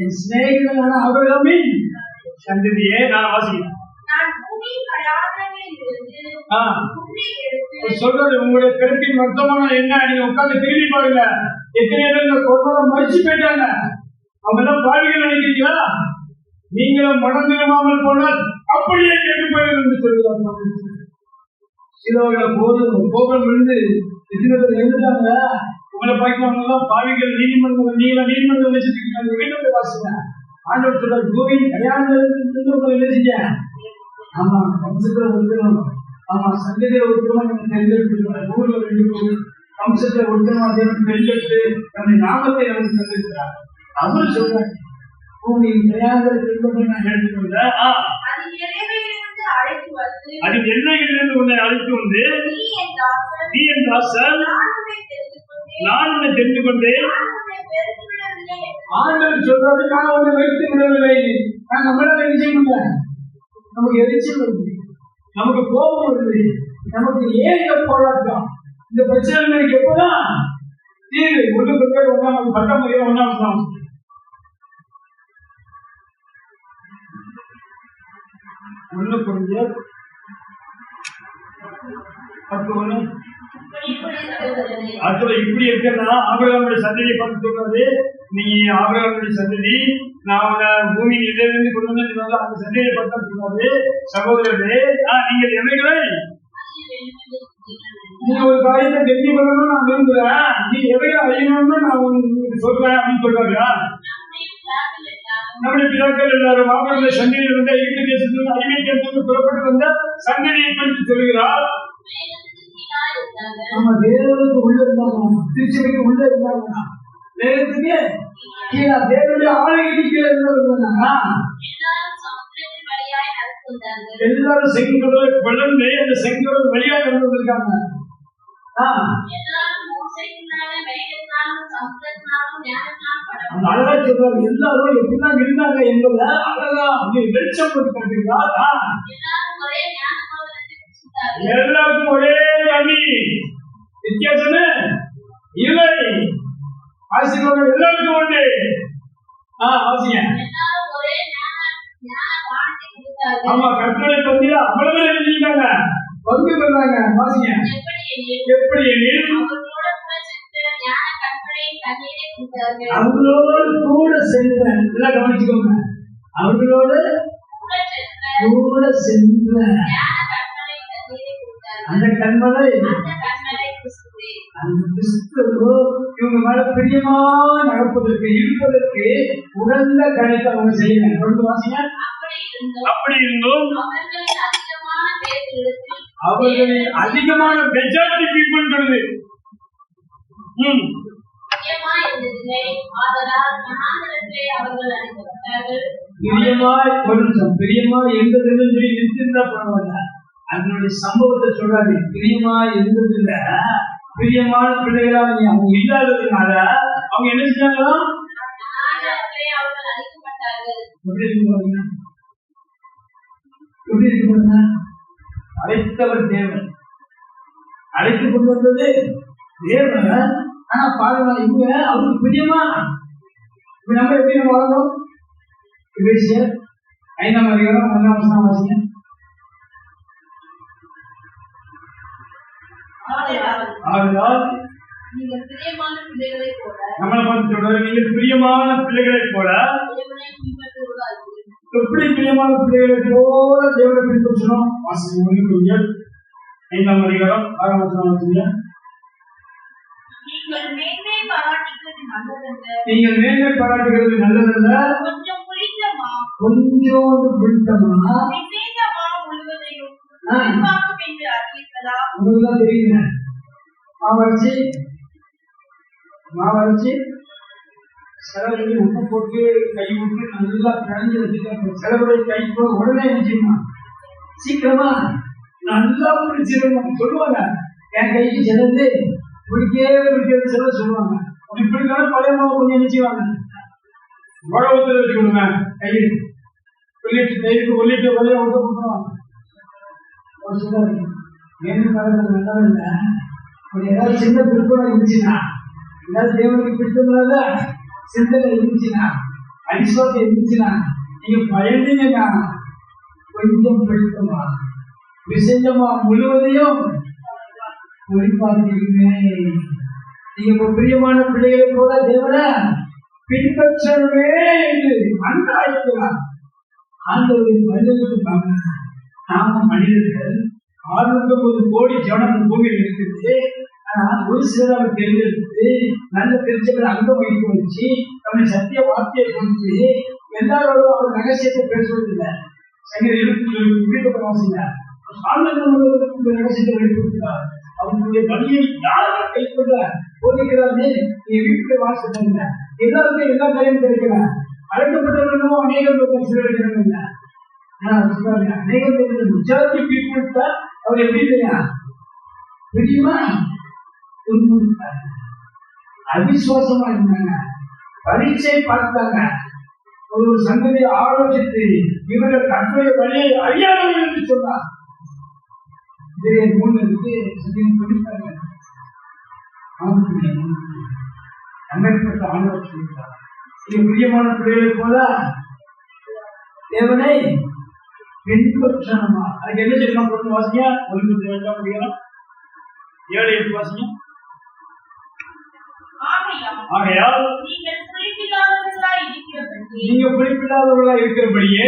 என் சிநேகிதனான ஆபிரகாமின் சந்ததியே. நான் வாசிக்கிறேன். சொல்றது உங்களுடைய பிறப்பின் வர்த்தமான என்ன, நீங்க உட்கார்ந்து திரும்பி பாருங்க. எத்தனை பேர் இந்த கொரோனா மறிச்சு போயிட்டாங்க. அவங்க எல்லாம் பாவிகள் நினைக்கிறீங்களா? நீங்களும் மனம் திரும்பாமல் போனால் அப்படியே கேட்டு போயிடும் என்று சொல்கிறாங்க. சிலவர்களை கோபம் விழுந்து எத்தனை பேர் எழுதுட்டாங்க. உங்களை பார்க்கிறவங்க பாவிகள், நீதிமன்றம், நீதிமன்றம் வச்சுட்டு வீட்டு வாசிங்க. ஆண்டவர் சொல்றாரு, பூமியின் கல்யாணம் உங்களை எழுதிங்க. ஆமா, வம்சத்துல ஒருத்தரும், ஆமா சந்ததியில ஒருத்தரும் தெரிஞ்சிருக்கிறார். 2 பேர் வம்சத்துல ஒருத்தரும் தெரிஞ்செடுத்து நம்முடைய நாமத்தை நமக்கு தந்திருக்கிறார். அவரு சொல்றாரு, பூமியின் கல்யாணத்தை நான் எடுத்துக்கொண்டேன். அதில் எல்லைகளிலிருந்து உன்னை அழைத்து வந்து நீ என் தாசன், நான் உன்னை தெரிந்து கொண்டேன். ஆண்டவர் சொல்றாரு, நான் உன்னை வைத்து விடவில்லை. நான் நம்மளால என்ன செய்ய முடியல, நமக்கு எரிச்சல் வருது, நமக்கு கோபம் வருது, நமக்கு ஏன் இந்த போராட்டம், இந்த பிரச்சனை எப்பதான் தீர்வு? ஒன்று பேர் ஒன்றாம் பட்டம் முறையில் ஒன்றாம் ஒண்ணு கொஞ்சம் 10:1 அதுல இப்படி இருக்குன்னா ஆபிரகாமுடைய சந்ததியை பார்த்து சொல்றாரு, நீ ஆபிரகாமுடைய சந்ததி, நான் உன்னை பூமியின் இடையிலிருந்து கொண்டு வந்து அந்த சந்ததியை பார்த்து சொல்றாரு. சகோதரர்களே, நீங்கள் எவைகளை நீங்க ஒரு காரியத்தை தெரிஞ்சு கொள்ளணும்னு நான் விரும்புறேன், நீ எவைகளை அறியணும்னு நான் உங்களுக்கு சொல்றேன் அப்படின்னு சொல்றாரு. நம்முடைய பிதாக்கள் எல்லாரும் ஆபிரகாமுடைய சந்ததியில் வந்த எகிப்து தேசத்திலிருந்து அடிமைத்தனத்திலிருந்து புறப்பட்டு வந்த சந்ததியை குறித்து சொல்கிறார். நம்ம தேவனுக்கு உள்ள இருந்தாங்க, திருச்சபைக்கு உள்ள இருந்தாங்க, தேவனுக்கு கீழே தேவனுடைய ஆளுகைக்கு கீழே இருந்தாங்க. எல்லாரும் செங்கடலை வளர்ந்து அந்த செங்கடல் வழியாக இருந்திருக்காங்க. அழகா சொல்றாரு, எல்லாரும் எப்படிதான் இருந்தாங்க என்பதை அழகா வெளிச்சம் போட்டு காட்டுகிறார். எல்லாருக்கும் ஒரே தண்ணி, வித்தியாசமே இல்லை. ஆசீர்வாதம் எல்லாருக்கும் உண்டு. ஆசிங்க ஆமா, கட்டளை பத்தியா அவ்வளவு எழுதிட்டாங்க, பங்கு பெறாங்க. ஆசிங்க எப்படி அவங்களோடு கூட சென்ற, எல்லாம் கவனிச்சுக்கோங்க, அவங்களோடு கூட சென்ற அந்த கண்மலை அந்த கிறிஸ்துவோ இவங்க மேல பிரியமா நடப்பதற்கு இருப்பதற்கு உகந்த காரியத்தை அவங்க செய்யணும். தொடர்ந்து வாசிங்க. அப்படி இருந்தும் அவர்களில் அதிகமான மெஜாரிட்டி பீப்புள்ங்கிறது பிரியமா இருந்ததுன்னு சொல்லி நிறுத்திருந்தா பரவாயில்ல, அதனுடைய சம்பவத்தை சொல்றாரு. பிரியமா இருந்ததுல பிரியமான பிள்ளைகளா அவங்க இல்லாததுனால அவங்க என்ன செஞ்சாங்களா, எப்படி இருக்கு, அழைத்தவர் தேவன், அழைத்து கொண்டு வந்தது தேவன். ஆனா பாருங்க, இவங்க அவருக்கு பிரியமா இப்ப நம்ம எப்படி நம்ம வளர்ந்தோம். 5ஆம் அதிகாரம் 1ஆம் வசனம் வாசிங்க. ஆகையால் நீங்கள் பிரியமான பிள்ளைகளைப் போல, நம்மளை பார்த்து சொல்றாரு, நீங்கள் பிரியமான பிள்ளைகளைப் போல. எப்படி பிரியமான பிள்ளைகளைப் போல தேவனை பின்பற்றணும்? வாசிங்க 5ஆம் அதிகாரம் 6ஆம் வசனம் வாசிங்க. நீங்கள் மேன்மை பாராட்டுகிறது நல்லதல்ல, நீங்கள் மேன்மை பாராட்டுகிறது நல்லதல்ல, கொஞ்சம் பிடித்தமா விசேஷமா முழுவதையும் நிர்வாகம் என்று அறிவிப்பதா? உங்களுக்கு தெரியுங்க, மாவரைச்சி செலவுடைய உப்பு போட்டு கை விட்டு நல்லா கரைஞ்சி வச்சுட்டு செலவுடைய கை போட உடனே நினைச்சுமா சீக்கிரமா நல்லா பிடிச்சிருக்கணும் சொல்லுவாங்க. என் கைக்கு சிறந்து பிடிக்கிறது சில சொல்லுவாங்க. அப்படி பிடிக்காம பழைய மாவு கொஞ்சம் நினைச்சுவாங்க, உழவுத்துல வச்சு விடுங்க, கையில் கைக்கு உள்ளிட்டு வலைய விட்டு கொடுத்துருவாங்க. ஒரு சிலர் மேலும் காலத்தில் நல்லா இல்லை, ஒரு ஏதாவது சின்ன பிடிப்பம் இருந்துச்சுன்னா, ஏதாவது தேவனுக்கு பிடித்ததுனால சிந்தனை இருந்துச்சுன்னா, அவிசுவாசம் இருந்துச்சுன்னா, நீங்க பயந்தீங்கன்னா கொஞ்சம் பிடித்தமா விசேஷமா முழுவதையும் குறிப்பாத்தீங்க. நீங்க பிரியமான பிள்ளைகளை போல தேவனை பின்பற்றவே என்று அன்றாய்க்கிறார். ஆண்டவரின் மனிதர்களுக்கு நாம மனிதர்கள் 609 கோடி ஜனம் பூமியில் இருக்குது. ஆனா ஒரு சிலர் அவர் தேர்ந்தெடுத்து நல்ல திருச்சபை அங்கம் வைத்து வச்சு தன்னுடைய சத்திய வார்த்தையை கொடுத்து எல்லாரோடும் அவர் ரகசியத்தை பேசுவதில்லை. சங்கர் 27 வாசிங்க. ரகசியத்தை வெளிப்படுத்துகிறார். அவங்களுடைய வழியை யாரும் கைக்கொள்ள போதிக்கிறார்கள். நீ வீட்டுக்கு வாசிக்க எல்லாருக்கும் எல்லா காரியம் கிடைக்கிறார். அழைக்கப்பட்டவர்களும் அநேகம் சிலர் இல்லை. மெஜாரிட்டி பீப்புள் தான் அவர் எப்படி தெரியும் தெரியுமா, அவிசுவாசமா இருந்தாங்க, பரீட்சை பார்த்தாங்க, ஒரு சங்கதியை ஆலோசித்து இவர்கள் தன்னுடைய வழியை அறியாதவர்கள் என்று சொன்னார். இதே 3 படித்தாங்க. அங்கற்பட்ட ஆண்டவர் சொல்லிட்டார், இது பிரியமான பிள்ளைகளை போல தேவனை பின்பற்றணுமா. அதுக்கு என்ன செய்யணும் பொண்ணு வாசிங்க, 1 முடியலாம் 7 8 வாசிங்க. ஆகையால் நீங்க குறிப்பிடாதவர்களா இருக்கிறபடியே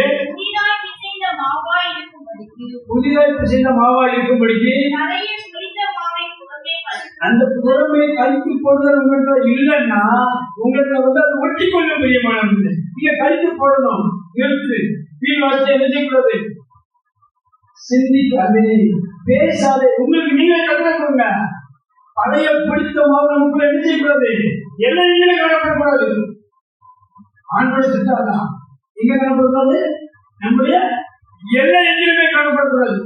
புதிதாய் பிசைந்த மாவாய் இருக்கும்படிக்கு அந்த புறமே கழித்து போடுதல் உங்கள்கிட்ட இல்லைன்னா உங்கள்கிட்ட வந்து அது ஒட்டி கொள்ள பிரியமானது. நீங்க கழித்து போடணும், நிறுத்து, வீண் வார்த்தை என்ன செய்யக்கூடாது, சிந்திக்காதே, பேசாதே. உங்களுக்கு நீங்க கற்றுக்கொடுங்க. பழைய பிடித்தமாக நமக்குள்ள என்ன செய்யக்கூடாது, எல்லையில காணப்படக்கூடாது. ஆண்களுடைய திட்டம் எங்க காணப்படக்கூடாது, நம்முடைய எல்லை எங்கிலுமே காணப்படக்கூடாது.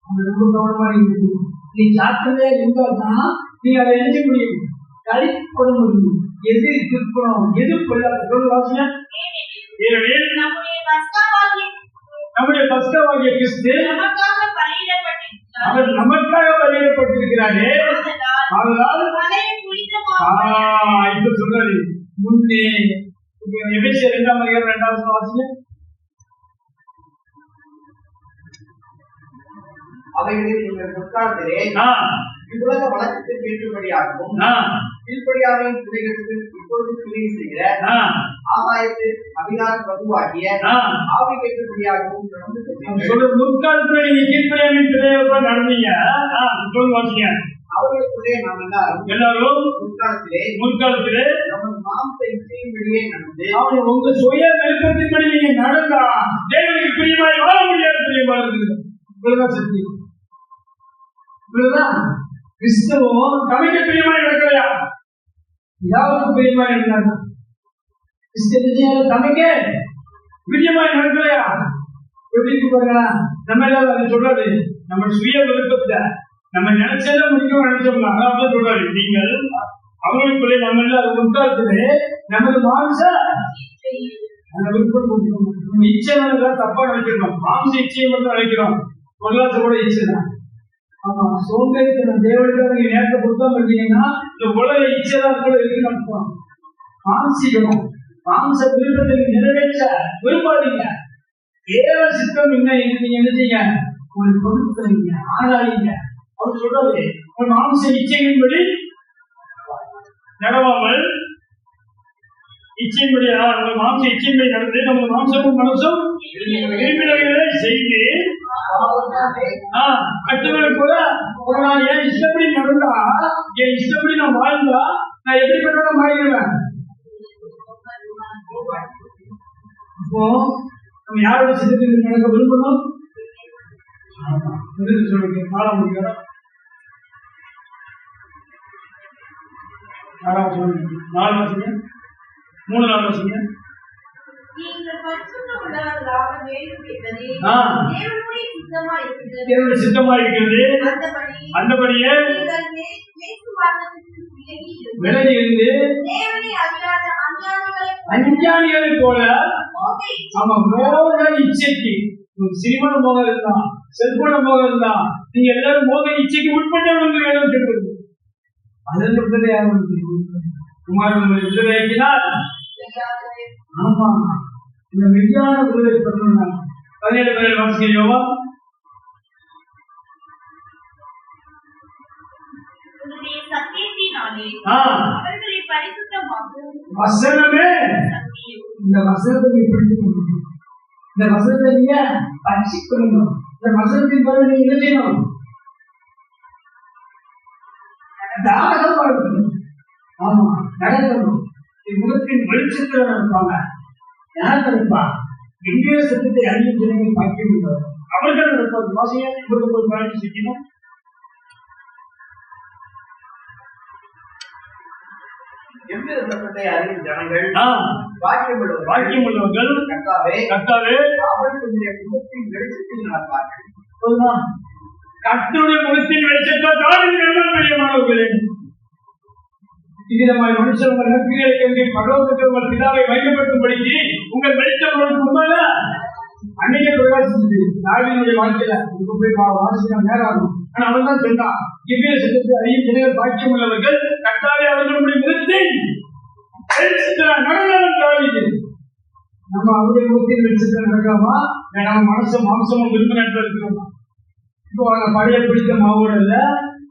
அது ரொம்ப கவனமாக இருக்கு. நீ சாத்தனையா இருந்தால்தான் நீ அதை எழுத முடியும், கழிப்பட முடியும். எது திருப்பணும், எது கொள்ள வாசனை. நம்முடைய பஸ்காவாகிய கிறிஸ்து அவர் நமக்காக பலியிடப்பட்டிருக்கிறாரே. அதனால் இப்ப சொல்றாரு முன்னே எபேசியர் 2:2 வாசனை. அவைகளில் நீங்கள் முற்காலத்திலே இவ்வுலக வழக்கத்திற்கு ஏற்றும்படியாகவும் கீழ்ப்படியாமையின் துறைகளுக்கு இப்பொழுது கிளை செய்கிற ஆகாயத்து அதிகார பிரபுவாகிய ஆவிக்கு ஏற்றும்படியாகவும் முற்காலத்துல நீங்க கீழ்ப்படியாமையின் துறையோட நடந்தீங்க. அவர்களுக்குள்ளே நாம் எல்லாரும் முற்காலத்திலே நம்ம மாம்ச இச்சையின்படியே நடந்து அவங்க உங்க சுய விருப்பத்தின்படி நீங்க நடந்தா தேவனுக்கு பிரியமாய் வாழ முடியாது. பிரியமா இருக்குது சத்தியம். கிறிஸ்தவம் தமக்கு பிரியமாய் நடக்கலையா, யாருக்கும் பிரியமாய் இருந்தாங்க. கிறிஸ்தவ தமக்கே பிரியமாய் நடக்கலையா, எப்படி பாருங்க. நம்ம எல்லாரும் அதை சொல்றாரு, நம்ம சுய விருப்பத்தை நம்ம நினைச்சதை முடிக்கும் நினைச்சோம்னா அதான் சொல்றாரு. நீங்கள் அவங்களுக்குள்ளே நம்ம எல்லாரும் முற்காலத்திலே நமது மாம்ச விருப்பம் நம்ம இச்சை தப்பா நினைச்சிருக்கோம். மாம்ச இச்சையை மட்டும் நினைக்கிறோம், பொருளாதார கூட இச்சை தான். ஆமா, சோம்பேறித்தனம் தேவனுக்காக நீங்க நேரத்தை கொடுக்காம இருக்கீங்கன்னா இந்த உலக இச்சைதான் கூட இருக்குன்னு அர்த்தம். மாம்சிக்கணும், மாம்ச விருப்பத்தை நிறைவேற்ற விரும்பாதீங்க. தேவ சித்தம் என்ன நீங்க என்ன செய்ய, ஒரு பொருட்கள் ஆராயிங்க. அவர் சொல்றது ஒரு மாம்ச இச்சையின்படி நடவாமல் இச்சையின்படி மாம்ச இச்சையின்படி நடந்து நம்ம மாம்சமும் மனசும் விரும்பினவர்களை செய்து கட்டுகளை கூட நான் என் இஷ்டப்படி நடந்தா, என் இஷ்டப்படி நான் வாழ்ந்தா நான் எப்படிப்பட்ட மாறிடுவேன். இப்போ நம்ம யாரோட சித்தத்தில் நடக்க விரும்பணும், சொல்லுங்க. 4ஆம் அதிகாரம் 4 வாசிங்க, 3 4 வாசிங்க. சித்தமா இருக்கிறது, அந்தபடியே விலகி இருந்து அஞ்ஞானிகளை போல மோக இச்சைக்கு, சினிமான மோகம் இருந்தா, செல்போன மோகம் இருந்தா, நீங்க எல்லாரும் மோக இச்சைக்கு உட்பட்டவங்க வேணும் சொல்றது. அதன் விடுதலை யாரும் குமார் விடுதலை ஆக்கினார். ஆமா, இந்த மெய்யான விடுதலை பண்ணா 17 வாசிக்க யோவா. வசனமே இந்த வசனத்தை நீங்க பிடித்துக்கணும், இந்த வசனத்தை நீங்க பரிசுக்கணும், இந்த வசனத்தின் பிறகு நீங்க என்ன செய்யணும், தாராளமா இருக்கணும். ஆமா, நடக்கணும். முகத்தின் வெளிச்சத்துல நடப்பாங்க. யார் நடப்பா, இந்திய சட்டத்தை அறியும் ஜனங்கள் பார்க்க அவர்கள் நடப்பாங்க. வாசியா ஒரு பாடி சிக்கணும். எவ்விதத்தை அறியும் ஜனங்கள் வாக்கியம் உள்ளவர்கள் கர்த்தாவே அவர்களுடைய முகத்தின் வெளிச்சத்தில் நடப்பார்கள். கர்த்தருடைய முகத்தின் வெளிச்சத்தால் பிரியமானவர்களே, இவ்விதமாய் மனுஷன் உங்கள் நற்கிரிகளை கண்டு பரலோகத்தில் உங்கள் பிதாவை மையப்படுத்தும்படிக்கு உங்கள் வெளிச்சம் உண்மையில அன்னைக்கே பிரகாசிச்சது. தாவீதுடைய வாழ்க்கையில போய் வாசிக்க நேரம் ஆகும். ஆனா அவன் தான் சொன்னான், இவ்வித சட்டத்தை அறியும் ஜனங்கள் பாக்கியம் உள்ளவர்கள் கர்த்தாவே அவர்களுடைய முகத்தின் வெளிச்சத்தில் நடந்தவன் தாவீது. நம்ம அவருடைய முகத்தின் வெளிச்சத்தில் நடக்காமா? நம்ம மாம்சமும் விரும்ப நடத்த இருக்கிறோமா? இப்போ பழைய பிடித்த மாவோடு அல்ல,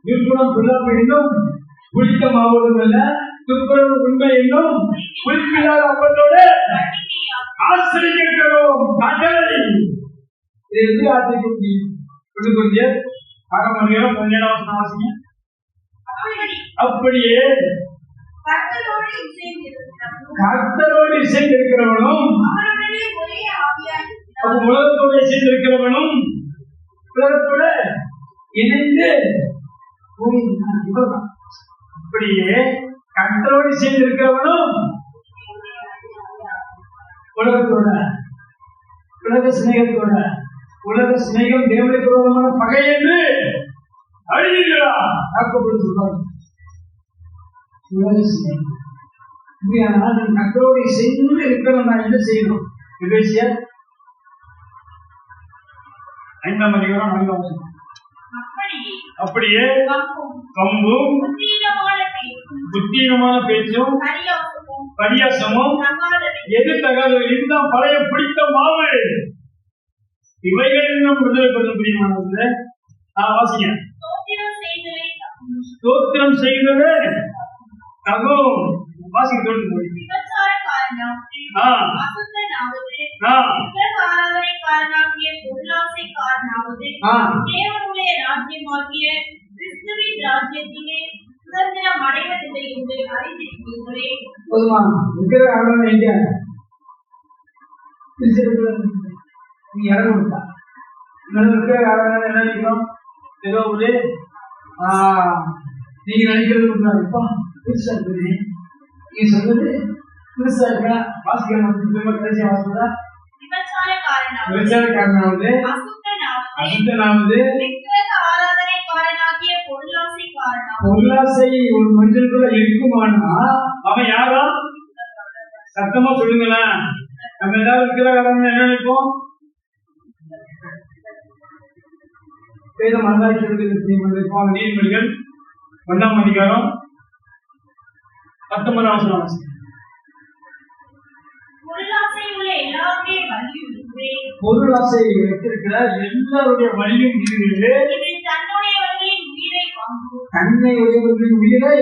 விருப்பம் பிள்ளாமை என்னும் பிடித்த மாவோடும் அல்ல, துப்புரவு உண்மை என்னும் குறிப்பில்லாத அப்பத்தோடு ஆசிரியக்கிறோம். இது ஆசிரிய அறமணியம் 17 வாசிங்க. அப்படியே கர்த்தரோடு இசைந்திருக்கிறவனும் உலகத்தோடு இசைந்திருக்கிறவனும் உலகத்தோட இணைந்து அப்படியே கர்த்தரோடு சேர்ந்திருக்கிறவனும் உலகத்தோட உலக சிநேகத்தோட உலக சிநேகம் தேவனுக்கு விரோதமான பகை என்று அறிகிறா ஆக்கப்படுத்துவார். உலக சிநேகம் கர்த்தரோடு சேர்ந்து இருக்கிறவன் நான் என்ன செய்யணும்? எபேசியர் 5ஆம் அதிகாரம் 4ஆம் வசனம். அப்படியே கம்பும் புத்தீனமான பேச்சும் பரியாசமும் எது தகாத இதுதான் பழைய பிடித்த மாவு. இவைகள் நம்ம விடுதலை பெற முடியுமானது. வாசிங்க. ஸ்தோத்திரம் செய்தது தகும். வாசிக்க தோன்று நீங்க நினைக்கிறது நீங்க சொல்றது புதுசா இருக்கா? வாசிக்கிறேன். விபச்சாரக்காரனாவது அசுத்தனாவது பொருளாசை ஒரு மனிதனுக்குள்ள இருக்குமானா அவன் யாரா? சத்தமா சொல்லுங்களேன். நம்ம ஏதாவது இருக்கிற என்ன நினைப்போம்? வேதம் அந்தாட்சி நினைப்போம். நீதிமொழிகள் 1ஆம் அதிகாரம் 19ஆம் வசனம். பொருளாசை வைத்திருக்கிற எல்லாருடைய வழியும் இதுவே. தன்னை உடையவர்களின் உயிரை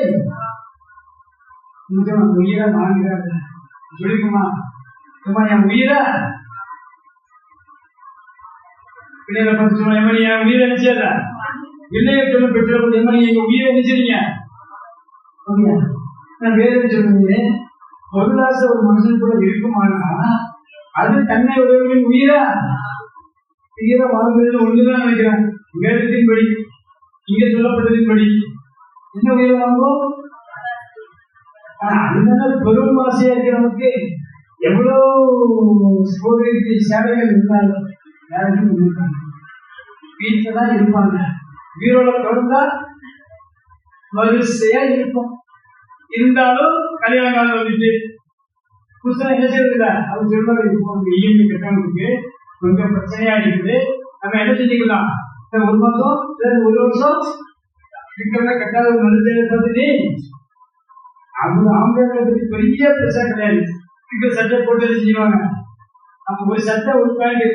உயிரை வாங்குறாங்க. சொல்லிக்குமா என் உயிரை பிள்ளைகளை பற்றி சொன்ன என் உயிரை நினைச்சத பிள்ளைய சொல்ல பெற்ற எங்க உயிரை நினைச்சிருங்க. நான் வேற சொல்லுங்க, பொருளாசை ஒரு மனுஷனுக்குள்ள இருக்குமானா அது தன்னை உடையவர்களின் உயிரை வாழ்கிறது ஒன்றுதான் நினைக்கிறேன். வேதத்தின்படி இங்க சொல்லப்பட்டதின்படி என்ன உயிரை வாங்கும்? அதுதான பெரும் ஆசையா இருக்கு. நமக்கு எவ்வளவு சேவைகள் இருந்தாலும் வீட்டுலதான் இருப்பாங்க. வீரோட தொடர்ந்தா வரிசையா இருக்கும். இருந்தாலும் கல்யாண காலம் வந்துட்டு புதுசா என்ன செய்யறதில்ல. அவர் சொல்றாரு, இஎம்ஐ கட்டணத்துக்கு கொஞ்சம் பிரச்சனையா இருக்குது, நம்ம என்ன செஞ்சுக்கலாம்? 1 மாசம் 1 வருஷம் இருக்கிறத கட்டாத மனுஷனை அவங்க ஆம்பளை பத்தி பெரிய பிரச்சனை கிடையாது. இருக்கிற சட்டை போட்டு செஞ்சுருவாங்க. நம்ம ஒரு சட்டை ஒரு பேண்ட்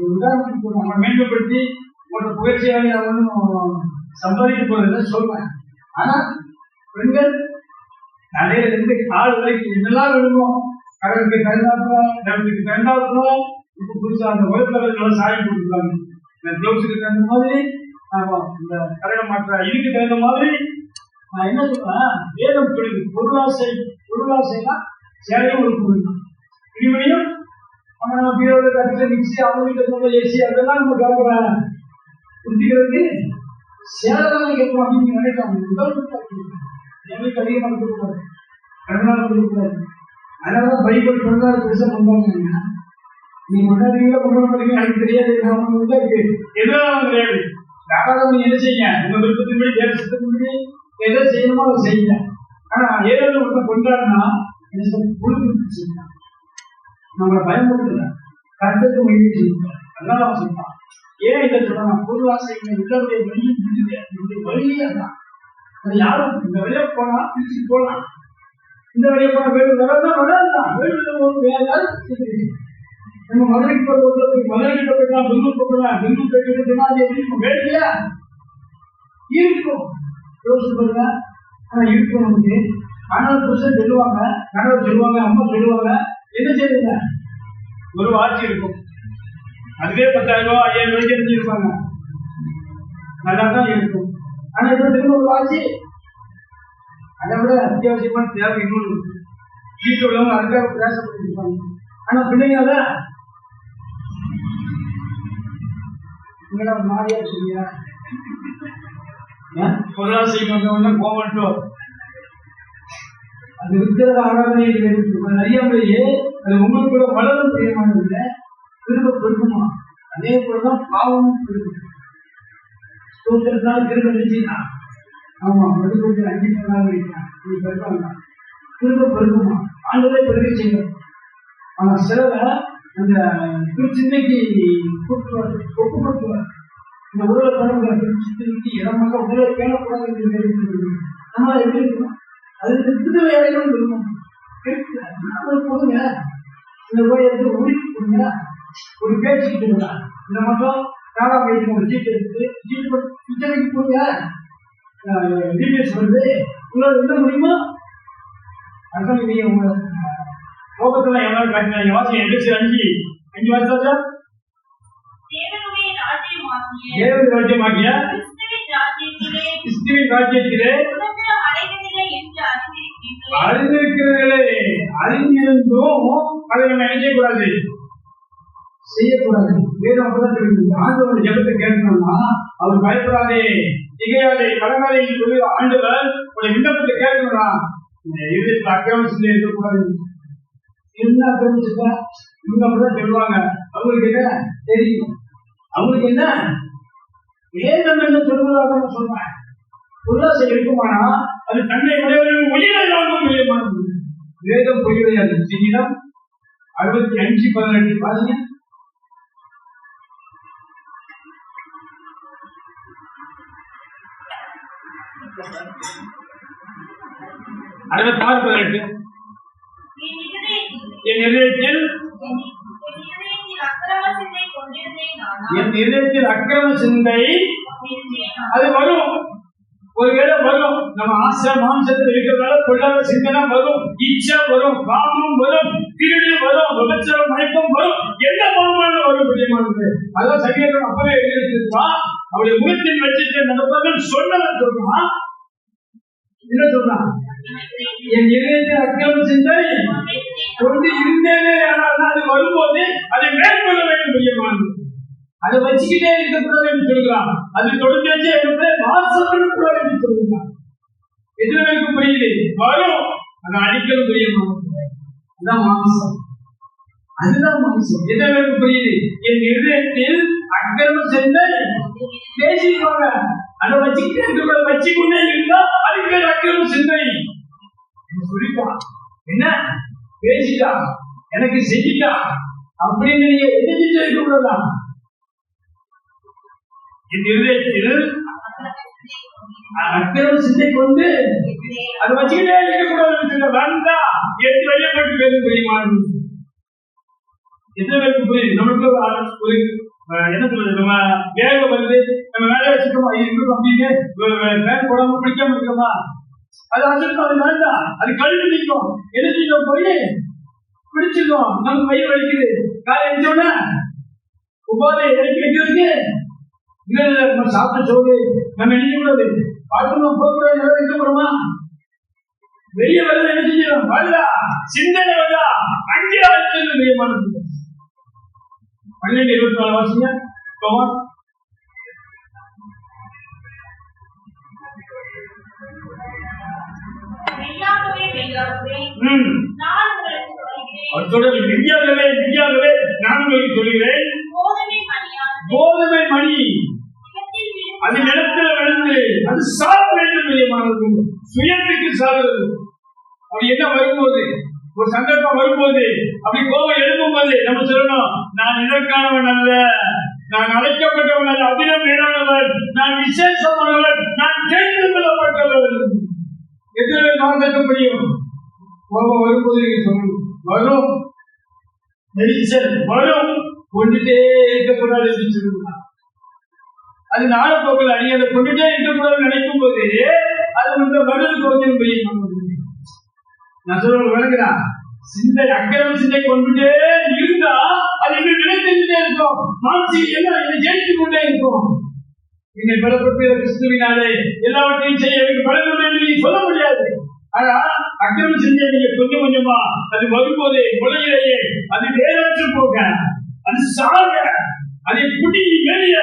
உதாரணத்துக்கு நம்ம மேம்படுத்தி போன்ற புகழ்ச்சியாக ஒன்றும் சம்பாதிக்க போறதுன்னு சொல்றேன். ஆனா பெண்கள் தலையில இருந்து கால் வரைக்கும் என்னெல்லாம் விழுவோம். கடலுக்கு கண்டாக்கணும், நிலத்துக்கு கண்டாக்கணும். இப்ப புதுசா அந்த உலகத்தவர்கள் சாயம் கொடுத்துருக்காங்க. பிளவுஸுக்கு தகுந்த மாதிரி இந்த கரட மாற்ற இதுக்கு தகுந்த மாதிரி நான் என்ன சொல்றேன், வேதம் சொல்லுது. பொருளாசைனா சேவையும் ஒரு பொருள் தான். இனிமையும் நம்ம பீரோட கட்டில மிக்சி அவங்க ஏசி அதெல்லாம் நம்ம கேட்கலாம். புரிஞ்சுக்கிறதுக்கு சேவை தான் கேட்கணும் அப்படின்னு நினைக்காம உடல் தேவைக்கு அதிகமாக கொடுக்கக்கூடாது. கடனால கொடுக்கூடாது. அதனாலதான் பைபிள் பிறந்தாரு பெருசா கொண்டாடுங்க. நீ கொண்டாடுறீங்களா கொண்டாட மாட்டீங்க எனக்கு தெரியாது. எதுவும் கிடையாது. தாராளம் நீ என்ன செய்ய உங்க விருப்பத்தின்படி தேசத்தின்படி எதை செய்யணுமோ அதை செய்யுங்க. ஆனா ஏதாவது ஒன்று கொண்டாடினா செய்யலாம். நம்மளை பயன்படுத்தல கருத்துக்கு முயற்சி செய்யணும். அதனால அவன் சொல்றான். ஏன் இதை சொல்றான்? பொதுவாக எல்லாருடைய வழியும் முடியுது. வழியே தான் அது யாரும் இந்த வழியா போனா திருச்சி போகலாம். இந்த வழியா போனா வேறு வரதான் வராதான் வேறு வேற யாரும் நம்ம மதுரைக்கு போய் மதுரைக்கிட்ட போய்க்கலாம், பெங்களூர் போகலாம், பெங்களூர் போயிட்டு சொன்னா அது எப்படி இருக்கும்? வேலையா இருக்கும் யோசிச்சு பாருங்க. ஆனா இருக்கும் நமக்கு. ஆனால் புருஷன் சொல்லுவாங்க, கணவர் சொல்லுவாங்க, அம்மா சொல்லுவாங்க, என்ன செய்யுங்க ஒரு ஆட்சி இருக்கும். அதுவே 10,000 ரூபாய் 5,000 ரூபாய்க்கு இருப்பாங்க. நல்லா தான் இருக்கும். ஆனா இப்ப ஒரு ஆட்சி அதை விட அத்தியாவசியமான தேவை இன்னொன்று. வீட்டில் உள்ளவங்க அதுக்காக பிரயாசப்பட்டு இருப்பாங்க. ஆனா பிள்ளைங்க அத மாறியா சொல்லியா பொருளாதார செய்யணும் போகட்டும். அது இருக்கிற ஆராதனை அறியாமலேயே அது உங்களுக்கு கூட வளரும் பிரியமானதில்லை, திரும்ப பெருக்குமா. அதே போலதான் பாவமும் பெருக்கும். ஸ்தோத்திரத்தினால திரும்ப நினைச்சீங்கன்னா ஆமா மறுபடியும் 5 நாள் வைக்கலாம் பெருக்காங்க, திரும்ப பெருக்குமா. ஆண்டதை பெருக செய்யும். ஆனா சிலரை அந்த சிந்தைக்கு ஒப்புப்படுத்துவார். இந்த உடலை பழங்களை சிந்தனைக்கு இடமாக உடலை பேணக்கூடாது. நம்மள எப்படி இருக்கணும்? அதுக்கு விடுதலை அடையணும் இருக்கணும். கொடுங்க இந்த ரூபாய் எடுத்து உரிச்சு கொடுங்க. ஒரு பேச்சுக்கு கொடுங்க. இந்த மாதம் 4ஆம் தேதி ஒரு சீட்டு எடுத்து சீட்டு கிச்சனைக்கு போங்க. டீட்டெயில்ஸ் வருது, உங்களால் என்ன முடியுமோ அதான் நீங்க உங்க லோகத்துல எவ்வளவு காட்டினாங்க. வாசி 5 வருஷம் தேவனுடைய ராஜ்யமாகிய கிறிஸ்துவின் ராஜ்யத்திலே அறிந்திருக்கிறீர்களே. அறிந்திருந்தும் அதை நம்ம என்ன செய்யக்கூடாது, செய்யக்கூடாது. வேதம் அப்பதான் தெரிவிக்கிறது. ஆண்டவர் ஜெபத்தை கேட்கணும்னா அவர் பயப்படாதே, திகையாதே, கடனாலே சொல்லி ஆண்டவர் உடைய விண்ணப்பத்தை கேட்கணும்னா இதற்கு அக்கிரமம் செஞ்சு இருக்கக்கூடாது. என்ன அக்கிரமிச்சுட்டா இவங்க அப்படிதான் சொல்லுவாங்க. அவங்களுக்கு என்ன தெரியும்? அவங்களுக்கு என்ன வேதம் என்ன சொல்வதாக நான் சொல்றேன். உல்லாசம் இருக்குமானா அது தன்னை உடையவர்கள் உயிரிழந்தாலும் உயரமானது. வேதம் பொய்யுடையாது. சங்கீதம் 65:18 பாருங்க. என் இதயத்தில் அக்கிரம சிந்தை அது வரும். ஒருவேளை வரும். நம்ம ஆசை மாம்சத்தில் இருக்கிறதால கொள்ளாத சிந்தனை வரும், இச்சை வரும், காமம் வரும், திருடு வரும், விபச்சாரம் மயக்கம் வரும், என்ன பாவமான வரும் பிரியமானது. அதான் சங்கீதம் அப்பவே எழுதியிருப்பா. அவருடைய முகத்தின் வச்சிட்டு நடப்பவர்கள் சொன்னவன் சொல்றான். என்ன சொல்றான்? என் இதயத்தில் அக்கிரம சிந்தை கொண்டு இருந்தேனே, ஆனால் அது வரும்போது அதை மேற்கொள்ள வேண்டும் பிரியமானது. அதை வச்சுக்கிட்டே இருக்கக்கூடாது என்று சொல்கிறான். அது தொடர்ந்து வாசப்படக்கூடாது என்று சொல்கிறான். எதிர்க்கு புரியுது வரும், அதை அடிக்கணும் பிரியமானது. அதுதான் மாம்சம், அதுதான் மாம்சம். எதிர்க்கு புரியுது. என் இதயத்தில் அக்கிரம சிந்தை பேசிப்பாங்க. அதை வச்சுக்கிட்டே இருக்க வச்சுக்கொண்டே இருந்தா அதுக்கு அக்கிரம சிந்தை சொல்லிட்டான். என்ன பேசிட்டா எனக்கு செஞ்சிட்டா அப்படின்னு நீங்க எதிர்த்து இருக்கக்கூடாதா? என் இதயத்தில் அக்கிரம சிந்தை கொண்டு அதை வச்சுக்கிட்டே இருக்கக்கூடாது. வந்தா எடுத்து வையப்பட்டு பேரும் புரியுமானது. எத்தனை பேருக்கு புரியுது? நமக்கு ஒரு என்ன சொல்றது, நம்ம வேக வந்து நம்ம வேலை வச்சுக்கோமா இருக்கணும் அப்படின்னு பேர் போடாம பிடிக்காம இருக்கோமா, அது அசல் அது வேண்டாம். அது கழுவி நிற்கும். எழுதிட்டோம் போய் பிடிச்சிருக்கோம். நமக்கு வயிறு வலிக்குது, காலை எழுந்தோன்னா உபாதை இறக்கி வைக்கிறதுக்கு இல்லை நம்ம சாப்பிட்ட சோறு நம்ம நினைக்க கூடாது. பார்க்கணும் போகக்கூடாது. எல்லாம் வைக்க போறோமா? வெளியே வருது என்ன செஞ்சிடும்? வருதா சிந்தனை வருதா அங்கே அழைச்சது தெரியமானது. 12:24 வாசிங்க. மெய்யாகவே மெய்யாகவே நான் உங்களுக்கு சொல்கிறேன். அவர் சொல்றது மெய்யாகவே மெய்யாகவே நான் உங்களுக்கு சொல்கிறேன். கோதுமை மணி அது நிலத்துல விழுந்து அது சாக வேண்டும். சுயத்துக்கு சாகிறது. அப்படி என்ன வரும்போது, ஒரு சந்தர்ப்பம் வரும்போது, அப்படி கோபம் எழுப்பும் போது நம்ம சொல்லணும், நான் இதற்கானவன் அல்ல, நான் அழைக்கப்பட்டவன் அல்ல, அதிலும் மேலானவர், நான் விசேஷமானவர், நான் கேட்டு கொள்ளப்பட்டவர். எத்தனை மார்க்க முடியும்? கோபம் வரும்போது நீங்க சொல்லணும், வரும் நெரிசல் வரும், கொண்டுட்டே இருக்கக்கூடாது என்று சொல்லுவாங்க. அது நாளப்போக்கில் அதை கொண்டுட்டே இருக்கக்கூடாது நினைக்கும் போது அது வந்து வலது கொஞ்சம் பெரிய நான் சொல்ற விளங்குதா? சிந்தை அக்கிரம சிந்தை கொண்டுட்டே இருந்தா அது இன்னும் நினைத்துட்டே இருக்கும். மானசி என்ன இதை ஜெயித்து கொண்டே இருக்கும். என்னை பலப்பட்ட கிறிஸ்துவினாலே எல்லாவற்றையும் செய்ய எனக்கு பலப்படும் என்று நீ சொல்ல முடியாது. ஆனா அக்கிரம சிந்தை நீங்க கொஞ்சம் கொஞ்சமா அது வரும்போதே முளையிலேயே அது வேறற்று போக, அது சாக, அதை புடி வெளிய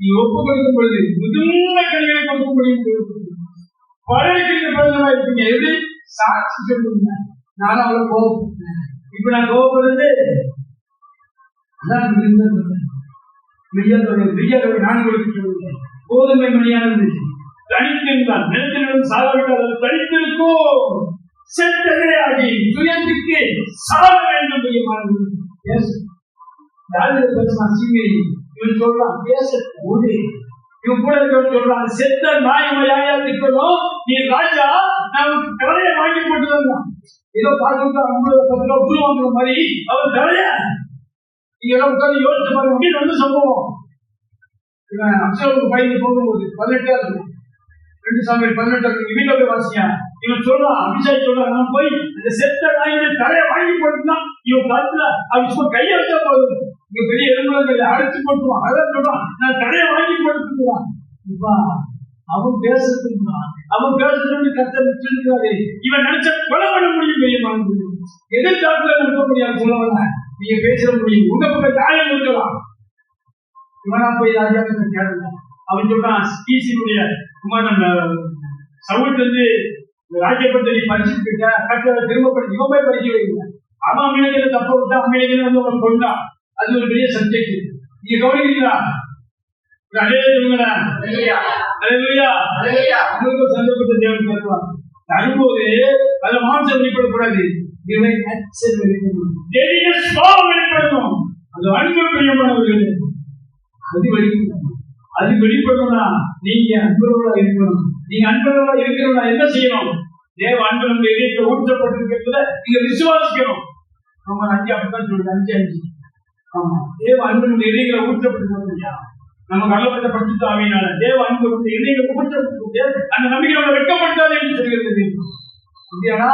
நீ ஒப்பு கொடுக்கும் பொழுது முதுமையான கல்வியை கொடுக்க முடியும். பழைய பிறந்தமா இருப்பீங்க. எப்படி சாட்சி சொல்லுங்க, நானும் அவ்வளவு கோபப்பட்டேன், இப்ப நான் கோபப்படுறது அதான் நான் கொடுக்க சொல்லுவேன். கோதுமை மணியானது தனித்திருந்தால் நிலத்திலும் சாகவிட்டால் அது தனித்திருக்கும். செத்ததே ஆகி சுயத்துக்கு சாக வேண்டும். இவன் சொல்றான் பேச ஒரு இவன் கூட சொல்றான், செத்த நாயமையா இருக்கணும், நீ ராஜா நான் தலையை வாங்கி போட்டு வந்தான். ஏதோ பார்த்து 50 ரூபா புல் வாங்குற மாதிரி அவன் தலைய நீங்க எல்லாம் உட்கார்ந்து யோசிச்சு பாருங்க. அப்படின்னு வந்து சம்பவம். இவன் அப்சலோமுக்கு பயந்து போகும்போது 18 2 சாமுவேல் 18 வீட்டுல போய் வாசிங்க. இவன் சொல்றான், அபிஷேக் சொல்றான், நான் போய் இந்த செத்த நாயுடைய தலையை வாங்கி போட்டுதான் இவன் கருத்துல அவன் சும்மா கையை வச்சா போதும், இங்க பெரிய எலும்புகளை அழைச்சு போட்டுவான். அதான் சொல்றான், நான் தலையை வாங்கி போட்டுவான். அவன் பேசுறான், அவன் பேசுறது கருத்து இவன் நினைச்ச கொலை பண்ண முடியும். பெரியமான எதிர்காலத்துல நிற்க முடியாது. சொல்லவல்ல நீங்க பேச முடியும். உங்க பக்கம் நியாயம் இருக்கலாம். இவனா போய் ராஜாவுக்கு கேட்கல. அவன் சொல்றான், ஈசியுடைய குமாரன் சவுல் வந்து ராஜ்யப்பட்ட நீ படிச்சுட்டு கட்ட திரும்ப படிச்சு இவன் போய் படிக்க வைக்கல. அவன் அமெரிக்கா தப்ப விட்டா அமெரிக்கா வந்து அவன் கொண்டான். அது ஒரு பெரிய சப்ஜெக்ட். நீங்க கவனிக்கிறீங்களா? சந்தர்ப்பத்தை தேவன் தருவான். தரும்போது அதுல மாம்சம் வெளிப்படக்கூடாது, வெளிப்படணும். அது அன்பு பிரியமானவர்கள் அது வெளிப்படணும். அது வெளிப்படணும்னா நீங்க அன்புறவா இருக்கணும். நீங்க அன்புறவா இருக்கிறவா என்ன செய்யணும்? தேவ அன்பு நம்ம இதயத்தை ஊற்றப்பட்டிருக்கிறதுல நீங்க விசுவாசிக்கணும். நம்ம 5 அப்படித்தான் சொல்லுது, 5 ஆமா. தேவ அன்பு நம்ம இதயங்களை ஊற்றப்பட்டிருக்கா நமக்கு அல்லப்பட்ட பரிசுத்த ஆவியினால தேவ அன்பு நம்ம இதயங்களை ஊற்றப்பட்டிருக்கு. அந்த நம்பிக்கை நம்ம வெட்கப்பட்டாது என்று சொல்கிறது. அப்படியானா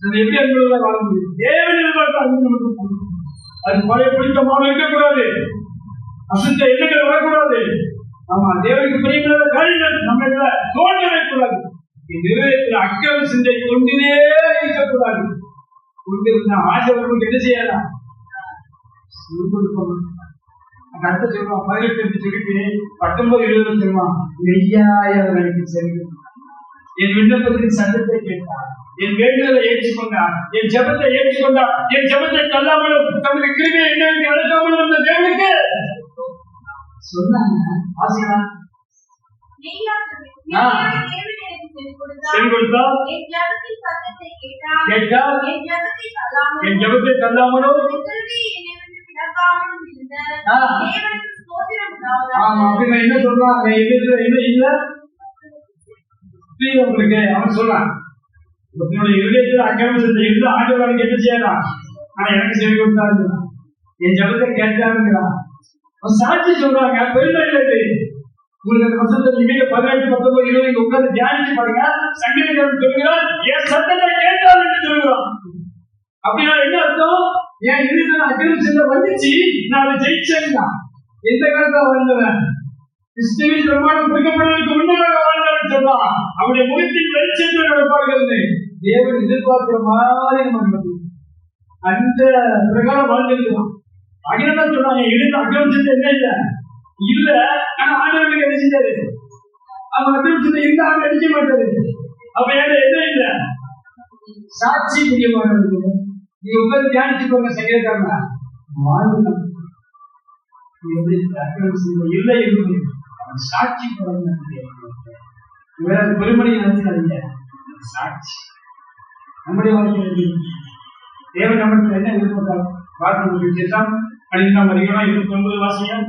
நம்ம எப்படி அன்புள்ளதா வாழ முடியும்? தேவன் எதிர்பார்த்த அன்பு நமக்கு அது பழைய பிடித்தமாக இருக்கக்கூடாது. அசுத்த எண்ணங்கள் வரக்கூடாது. ஆமா, தேவனுக்கு பிரியமில்லாத காரியங்கள் நம்ம தோன்ற வைக்கக்கூடாது. நிறுவனத்தில் அக்கிரம சிந்தை கொண்டே இருக்கக்கூடாது. கொண்டிருந்த ஆசைவர்களுக்கு என்ன செய்யலாம்? அடுத்த சொல்லுவான் 18 சொல்லிட்டு 19 20 சொல்லுவான், நெய்யாயவர்களுக்கு செல்லும் என் விண்ணப்பத்தின் சட்டத்தை கேட்டார், என் வேண்டுதலை ஏற்றுக்கொண்டார், என் ஜெபத்தை ஏற்றுக்கொண்டார், என் ஜெபத்தை தள்ளாமலும் தமது கிருபையை என்னவென்று அழைக்காமலும் அந்த தேவனுக்கு சொன்னாங்க. ஆசையா என் ஜெபத்தை தள்ளாமலும் என்ன சொல்றான்? என்ன இல்ல உங்களுக்கு அவன் சொல்றான், இதயத்தில் அக்கிரமத்தை இருந்து ஆண்டவருக்கு என்ன செய்யலாம்? ஆனா எனக்கு செவி கொடுத்தாரு, என் ஜெபத்தை கேட்டாருங்கிறான். சாட்சி சொல்றாங்க. பெருமை இல்லை உங்களுக்கு. அந்த வசனத்தை 18 19 20 உட்கார்ந்து தியானிச்சு பாருங்க. சங்கீதக்காரன் சொல்கிறான், என் சத்தத்தை கேட்டார் என்று சொல்கிறான். அப்படின்னா என்ன அர்த்தம்? என் இருந்த அக்கிரம சிந்தை வந்துச்சு, நான் அதை ஜெயிச்சேன்னா. எந்த காலத்துல வாழ்ந்தவன்? கிறிஸ்துவின் பிரமாணம் குறிக்கப்படுவதற்கு முன்னதாக வாழ்ந்தவன் சொல்றான். அவருடைய முகத்தின் வெளிச்சத்தில் நடப்பார்கள். தேவன் எதிர்பார்க்கிற மாதிரி நம்ம அந்த பிரகாரம் வாழ்ந்துருக்கலாம். அகிலம் சொல்றாங்க, இருந்த அக்கிரம சிந்தை என்ன இல்ல இல்ல. ஆனா ஆண்டவருக்கு என்ன செஞ்சாரு? அவன் அக்கிரம சிந்தை இருந்த ஆண்டு அடிக்க மாட்டாரு. அப்ப என்ன இல்ல சாட்சி பிரியமானவர்களே, நீ உங்களை தியானிச்சுக்கோங்க. சங்கீதக்காரங்க வாழ்வு இல்லை என்று சாட்சி வேற பெருமணி நினைச்சாதீங்க. சாட்சி நம்முடைய வாழ்க்கையில் தேவன் நம்மளுக்கு என்ன எதிர்பார்த்தார்? வார்த்தை விசேஷம் 12ஆம் அதிகாரம் 29 வாசியம்.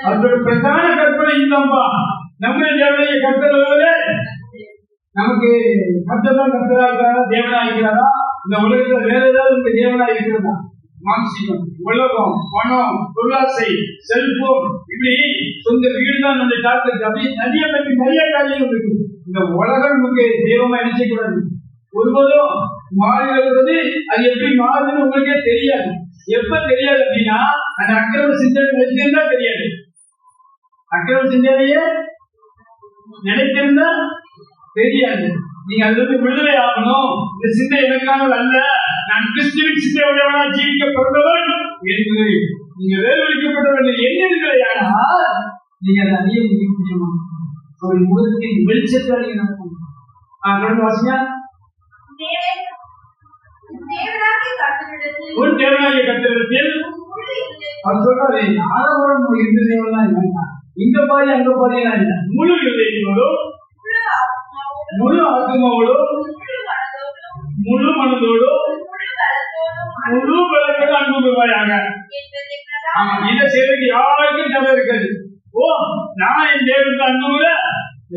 அதோட பிரதான கற்பனை இல்லம்பா, நம்முடைய தேவனைய கர்த்தர் நமக்கு கர்த்தர் கர்த்தரா இருக்கிறாரா, தேவனா இருக்கிறாரா? இந்த உலகத்துல வேற ஏதாவது உங்க தேவனா இருக்கிறதா? மாம்சீகம், உலகம், பணம், பொருளாசை, செல்போன், இப்படி சொந்த வீடு தான் நம்முடைய டாக்டர். அப்படி நிறைய காரியம் இருக்கு. இந்த உலகம் நமக்கு தெய்வமா நினைச்சக்கூடாது. ஒருபோதும் மாறுகிறது. அது எப்படி மாறுதுன்னு உங்களுக்கே தெரியாது. எப்ப தெரியாது அப்படின்னா, அந்த அக்கிரம சிந்தனை நினைச்சிருந்தா தெரியாது. அக்கிரம சிந்தனையே நினைச்சிருந்தா தெரியாது. நீங்க அதுல இருந்து விடுதலை ஆகணும். இந்த சிந்தை எனக்காக அல்ல, நான் கிறிஸ்துவின் சிந்தையுடையவனா ஜீவிக்கப்படுபவன் என்று நீங்க வேறுபடுத்தப்பட்டவர்கள் எண்ணுகிறீர்களா? நீங்க அதை அறிய முடியுமா? ஒரு முகத்தின் வெளிச்சத்தால் நீங்க நடக்கும். தொடர்ந்து வாசிங்க. உன் தேவனாகிய கர்த்தரிடத்தில் அவர் சொல்றாரு, ஆரம்பம் இருந்து தேவனா இல்லைன்னா இந்த பாதி அங்க பாதியெல்லாம் இல்லை. முழு இதயத்தோடும், முழு ஆத்மாவோடும், முழு மனதோடும், முழு பலத்தோடு அன்பு கூறுவாயாக. இதை செய்வதற்கு யாருக்கும் தடை இருக்காது. ஓ, நான் என் தேவனுக்கு அன்பு கூற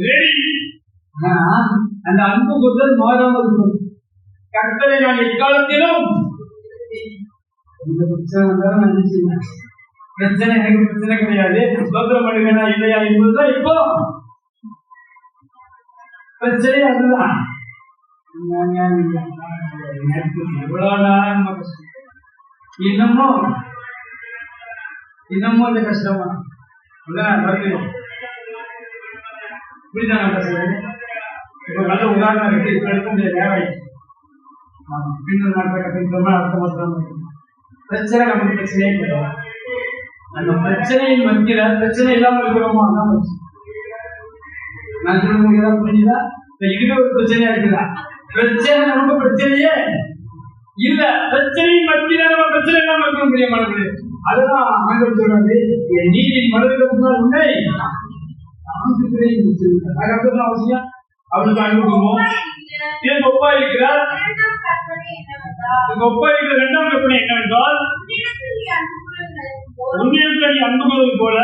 ரெடி. அந்த அன்பு கூறுதல் மாறாமல் இருக்கும். கர்த்தரை நான் எக்காலத்திலும் பிரச்சனை எனக்கு பிரச்சனை கிடையாது, சோதரம் பண்ணுவேனா இல்லையா என்பதுதான் இப்போ பிரச்சனை. அதுதான் இன்னமும் இந்த கஷ்டமா புரியுதா? நல்ல உதாரணம் இருக்கு. இப்ப எடுக்க முடியாது, நேரம் அடுத்த மாசம் பிரச்சனை நமக்கு பிரச்சனையே கிடையாது. அந்த பிரச்சனையின் மத்தியில பிரச்சனை இல்லாம இருக்கிறோமா? நான் சொல்ல முடியாதா? புரியுதா? இதுவே ஒரு பிரச்சனையா இருக்குதா? பிரச்சனை நமக்கு பிரச்சனையே இல்ல. பிரச்சனையின் மத்தியில நம்ம பிரச்சனை இல்லாம இருக்க முடியுமானது. அதுதான் ஆண்டவர் சொல்றாரு, என் நீதியின் மனதில் உன்னை அவசியம் அவனுக்கு அனுபவம் ஒப்பா இருக்கிறார். ஒப்பா இருக்கிற இரண்டாம் கற்பனை என்னவென்றால், உன்னிடத்தில் அன்பு கூறுவது போல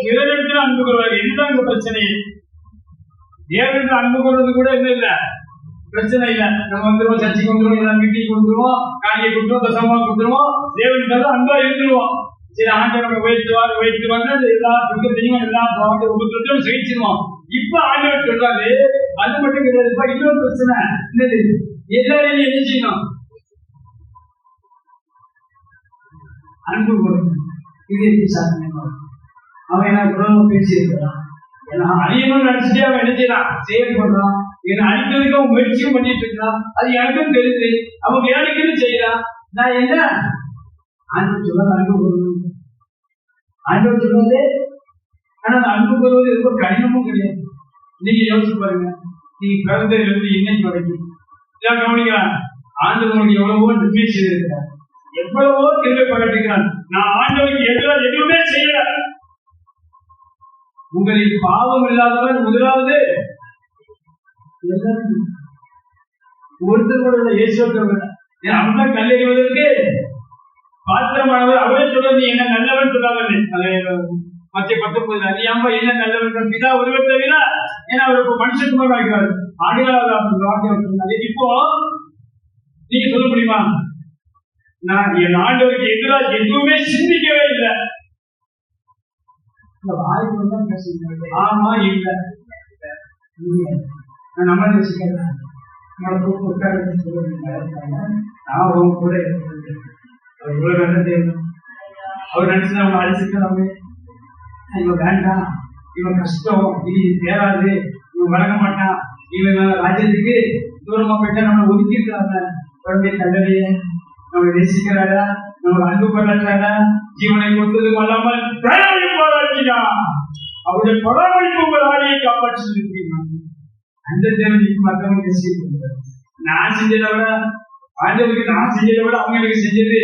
இறைவனிடத்தில் அன்பு கூறுவாங்க. இதுதான் இந்த பிரச்சனை. தேவனிடத்தில் அன்பு கூறுவது கூட என்ன இல்ல பிரச்சனை இல்ல. நம்ம வந்துருவோம், சர்ச்சைக்கு வந்துருவோம், மீட்டிங் வந்துருவோம், காணியை கொடுத்துருவோம், தசமா கொடுத்துருவோம், தேவனிடத்தில் அன்பா இருந்துருவோம். சரி, ஆண்டவர் உயர்த்துவாங்க, எல்லா துக்கத்தையும் எல்லா பாவத்தையும் சகிச்சிருவோம். இப்ப ஆண்டவர் சொல்றாரு, அது மட்டும் கிடையாது, இன்னொரு பிரச்சனை என்னது? எல்லாரையும் என்ன செய்யணும்? அன்பு கொடுக்கணும். இது எப்படி சாத்தியம்? அவன் என்ன குணமா பேசியிருக்கிறான், அழியணும்னு நினைச்சிட்டு அவன் என்ன செய்யறான்? செயல்படுறான். என்ன அழிக்கிறதுக்கு அவன் முயற்சியும் பண்ணிட்டு இருக்கான். அது எனக்கும் தெரியுது. அவன் வேலைக்குன்னு செய்யறான். நான் என்ன ஆண்டவர் சொல்றது? அன்பு கூறுவது ஆண்டவர் சொல்வது. ஆனா அந்த அன்பு கூறுவது ரொம்ப கடினமும் கிடையாது. நீங்க யோசிச்சு பாருங்க. நீங்க பிறந்ததிலிருந்து இன்னைக்கு வரைக்கும் கவனிக்கிறான். ஆண்டவர் உங்களுக்கு எவ்வளவோ நன்மை செய்திருக்கிறார், எவ்வளவோ திரும்ப பகட்டுகிறான். நான் ஆண்டவருக்கு எதிராக எதுவுமே செய்யல. உங்களின் பாவம் இல்லாதவன் முதலாவது ஒருத்தர் இயேசுவர்கள் அவன்தான் கல்லறிவதற்கு பாத்திரமானவர். அவரே சொல்றது, என்ன நல்லவன் சொல்லாமல் மத்திய 19 அறியாம என்ன நல்லவன் பிதா ஒருவர் தவிர. ஏன்னா அவர் மனுஷகுமார் ஆகிறார். ஆண்டுகளாக இப்போ நீங்க சொல்ல முடியுமா? நான் என் ஆண்டவருக்கு எதிராக எதுவுமே சிந்திக்கவே இல்லை. ஆமா இல்ல நம்ம யோசிக்கிறேன். நான் உங்க கூட இவ்வளவு நல்ல தேவன். அவர் நினைச்சு நம்ம அழிச்சுக்கலாமே, இவன் வேண்டாம், இவன் கஷ்டம், இது தேராது, இவன் வழங்க மாட்டான், இவன் ராஜ்யத்துக்கு தூரமா போயிட்டா நம்ம ஒதுக்கிருக்காங்க. உடனே தண்டனைய நம்ம நேசிக்கிறாரா, நம்ம அன்பு பண்ணாரா, ஜீவனை கொடுத்ததும் அல்லாமல் தயவை பாராட்டினா அவருடைய பராமரிப்பு உங்கள் ஆணையை காப்பாற்றி அந்த தேவனுக்கு மற்றவங்க நேசிக்கிறார். நான் செஞ்சதை விட ஆண்டவருக்கு நான் செஞ்சதை விட அவங்க எனக்கு செஞ்சது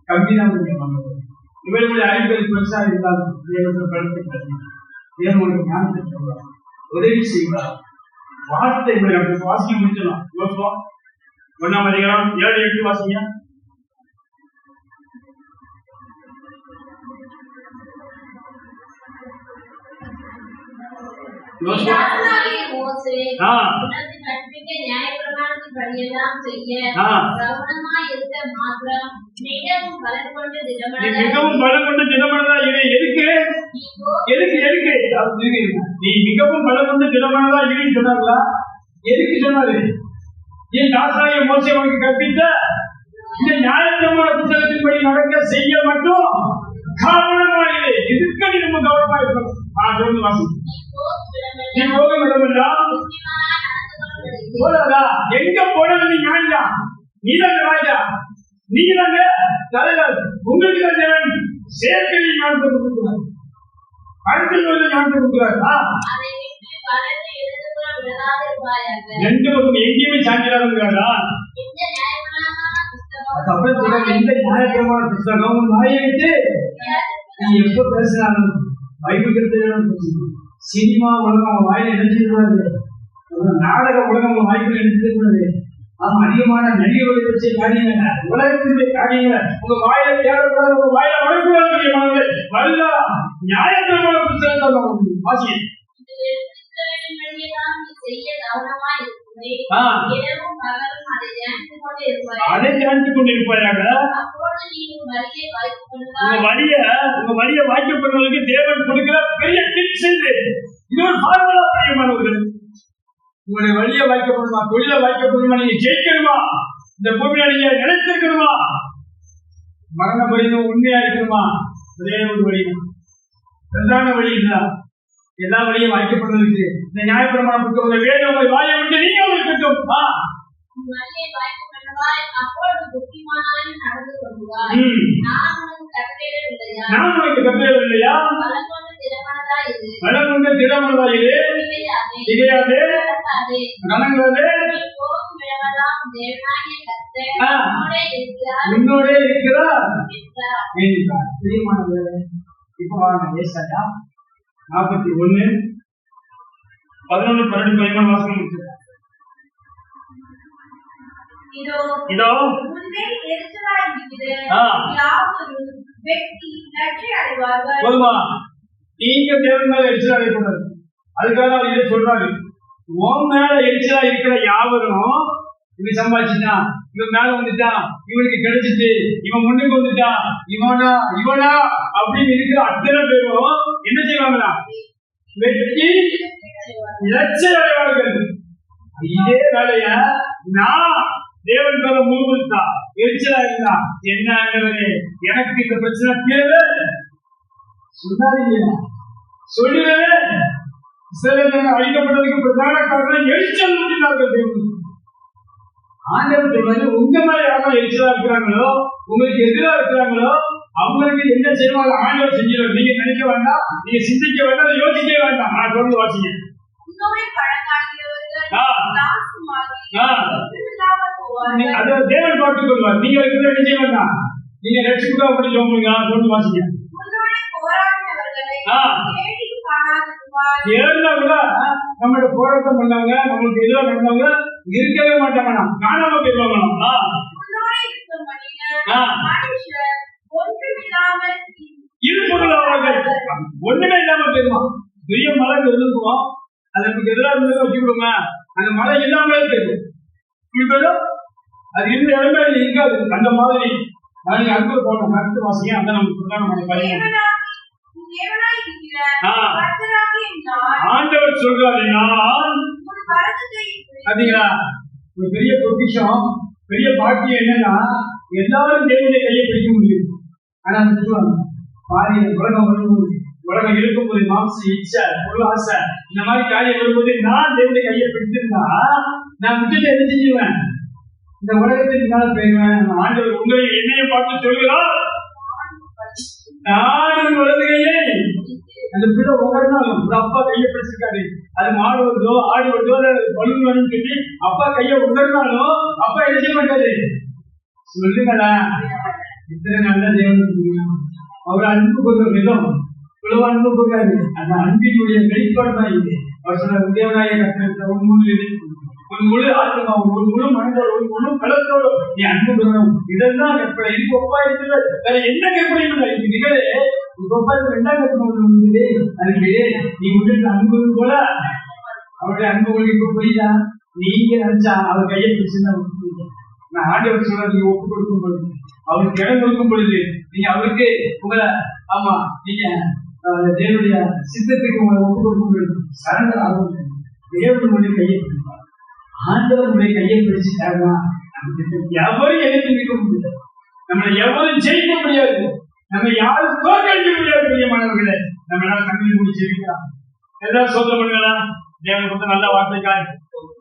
கம்மிதான். இவர்களுடைய அறிவுகள் பெருசா இருந்தாலும் தேவனுடைய ஞானத்தை சொல்றார், உதவி செய்வார். வார்த்தை வாசிக்க முடிச்சிடலாம். யோசுவா 1ஆம் அதிகாரம் 7-8 வாசிங்க. மிகவும் பலம் கொண்டு திடமனதா இரு. எதுக்கு நீ மிகவும் பலம் கொண்டு திடமனதா இரு சொன்னார்களா? எதுக்கு சொன்னாரு? என் தாசாய மோசே உனக்கு கற்பித்த இந்த நியாயத்தமான புத்தகத்தின்படி நடக்க செய்ய மட்டும் கவனமா இரு. இதுக்கு நீ ரொம்ப கவனமா இருக்கணும். தொடர்ந்து வாசி. நீ போகும் இடமெல்லாம் போதாதா? எங்க போனது? நீ ஞானியா? நீதாங்க ராஜா, நீதாங்க தலைவர். உங்களுக்கு தான் தேவன் சேர்க்கை ஞானத்தை கொடுக்கிறார், அடுத்த ஞானத்தை கொடுக்கிறார். ரெண்டு பக்கம் எங்கேயுமே சாஞ்சிடாதுங்கிறாரா? அதுக்கப்புறம் எந்த நியாயப்பிரமாண புத்தகம் வாயை விட்டு நீ எப்ப பேசினாலும் பைபிள் சினிமா உலகம் வாயில நினைச்சிருக்கூடாது, நாடக உலகம் வாய்ப்பு எடுத்துக்கூடாது. ஆமா, அதிகமான நடிகர்களை வச்ச காரியங்கள், உலகத்தினுடைய காரியங்களை உங்க வாயில தேடக்கூடாது, உங்க வாயில வரக்கூடாது. நல்ல நியாயப்பிரமாண புத்தகத்தை வாசி. அதை தியானித்துக் கொண்டிருப்பாயாக. உங்க வழியை வாய்க்கப்படுவதற்கு தேவன் கொடுக்கிற பெரிய டிப்ஸ் இது. இது ஒரு ஃபார்முலா. பிரியமானவர்கள், உங்களுடைய வழியை வாய்க்கப்படுமா, தொழிலை வாய்க்கப்படுமா, நீங்க ஜெயிக்கணுமா, இந்த பூமியில நீங்க நினைத்திருக்கணுமா, மரண பரிதம் உண்மையா இருக்கணுமா, ஒரே ஒரு வழி, பிரதான வழி இதுதான். எல்லா வழியும் வாய்க்கப்படுவதற்கு இந்த நியாயப்பிரமாண புத்தகங்களை வேணும் உங்களை வாயை விட்டு நீங்க இருக்கட்டும். நான் உனக்கு கட்டளையிடவில்லையா? பலம் கொண்டு திடமனதாயிரு, திகையாதே, கலங்காதே, உன்னோட இருக்கிறார். பிரியமானவர்களே, இப்போ ஏசாயா 41, 11, 12, 13 வாசகம் முடிச்சு. இதோ போதுமா? நீங்க தேவன் மேல எரிச்சல் அடையக்கூடாது. அதுக்காக அவர் இதை சொல்றாரு. உன் மேல எரிச்சலா இருக்கிற யாவரும் இவன் சம்பாதிச்சுட்டான், இவன் மேல வந்துட்டான், இவனுக்கு கிடைச்சிட்டு, இவன் முன்னுக்கு வந்துட்டான், இவனா அப்படின்னு இருக்கிற அத்தனை பேரும் என்ன செய்வாங்களா? வெற்றி இலட்சிய அடைவார்கள். இதே வேலைய நான் தேவன் மேல முழுமுழுத்தா எரிச்சலா இருந்தா, என்ன ஆண்டவரே எனக்கு இந்த பிரச்சனை தேவை சொன்னாரு, சொல்லுவேன். அழிக்கப்பட்டதுக்கு பிரதான காரணம் எரிச்சல் ஊட்டினார்கள். ஆண்டவர் சொல்றாரு, உங்க மேல யாரும் எரிச்சலா இருக்கிறாங்களோ, உங்களுக்கு எதிராக இருக்கிறாங்களோ, அவங்களுக்கு என்ன செய்வாங்க ஆண்டவர் செஞ்சிடும். நீங்க நினைக்க வேண்டாம், நீங்க சிந்திக்க வேண்டாம், யோசிக்க வேண்டாம். நான் தொடர்ந்து வாசிங்க. தேவன் பார்த்துக் கொள்வார். நீங்க என்ன செய்ய வேண்டாம், நீங்க ரட்சிப்புக்காக அப்படி சொல்லுங்க. தொடர்ந்து வாசிங்க. நம்மளோட போராட்டம் பண்ணாங்க, நம்மளுக்கு எதிராக நடந்தவங்க இருக்கவே மாட்டாங்க, காணாம போயிடுவாங்க. ஒண்ணுமே இல்லாம போயிடுவான். பெரிய மழை இருந்துக்குவோம், அது நமக்கு எதிராக இருந்ததை வச்சு கொடுங்க, அந்த மழை இல்லாமலே போயிடும். அது இருந்த இடமே இருக்காது. அந்த மாதிரி அன்பு போன கருத்து வாசிங்க. அந்த நமக்கு ஆண்டவர் சொல்றாரு, பாத்தீங்களா? ஒரு பெரிய பொக்கிஷம், பெரிய பாக்கியம் என்னன்னா, எல்லாரும் தேவனுடைய கையை பிடிக்க முடியும். ஆனா சொல்லுவாங்க, பாதி உலகம் உலகம் இருக்கும்போது மாம்சம் இச்சை பொருள் ஆசை இந்த மாதிரி காரியம் வரும்போது நான் தேவனுடைய கையை பிடிச்சிருந்தா நான் விட்டுட்டு என்ன செஞ்சுவேன்? இந்த உலகத்துக்கு முன்னால போயிடுவேன். ஆண்டவர் உங்களை என்னையும் பார்த்து சொல்லுகிறார், நான் வலது கையை அந்த பிள்ளை உகர்ந்தாலும் அப்பா கையை பிடிச்சிருக்காரு. அது மாடு வருதோ ஆடு வருதோ பலூன் வரும்னு சொல்லி அப்பா கையை உகர்ந்தாலும் அப்பா என்ன செய்ய மாட்டாரு? சொல்லுங்களா, இத்தனை நல்ல தேவன். அவர் அன்பு கொண்ட விதம் இவ்வளவு அன்பு கொண்டாரு. அந்த அன்பினுடைய வெளிப்பாடு தான் இது. அவர் சொன்ன தேவனாய கட்டணத்தை உன் முழு ஆத்மா, ஒரு முழு மனிதர், ஒரு முழு பலத்தோடு நீ அன்பு கொள்ளணும். இதெல்லாம் எப்படி இது ஒப்பா இருக்கிற வேற என்ன எப்படி இது நிகழே ஒப்பா 2ஆம் கட்டணம் அதுக்கு நீ விட்டு அன்பு போல அவருடைய அன்பு உங்களுக்கு புரியுதா? நீங்க நினைச்சா அவர் கையை பிடிச்சுன்னா நான் ஆண்டவர் சொல்ற நீங்க ஒப்பு கொடுக்கும் பொழுது, அவருக்கு இடம் கொடுக்கும் பொழுது நீங்க அவருக்கு உங்களை ஆமா நீங்க தேவனுடைய சித்தத்துக்கு உங்களை ஒப்பு கொடுக்கும் பொழுது சரண்டர் ஆகும். தேவனுடைய கையை பிடிப்பார். ஆண்டவருடைய கையை பிடிச்சிட்டாருன்னா எவரும் எதிர்த்து நிற்க முடியாது, நம்மளை எவரும் ஜெயிக்க முடியாது, நம்ம யாரும் தோற்கடிக்க முடியாது. பிரியமானவர்களே, நம்ம எல்லாம் கண்ணீர் முடிச்சிருக்கலாம். ஏதாவது சோதனை பண்ணுங்களா? தேவன் கொடுத்த நல்ல வார்த்தைக்காக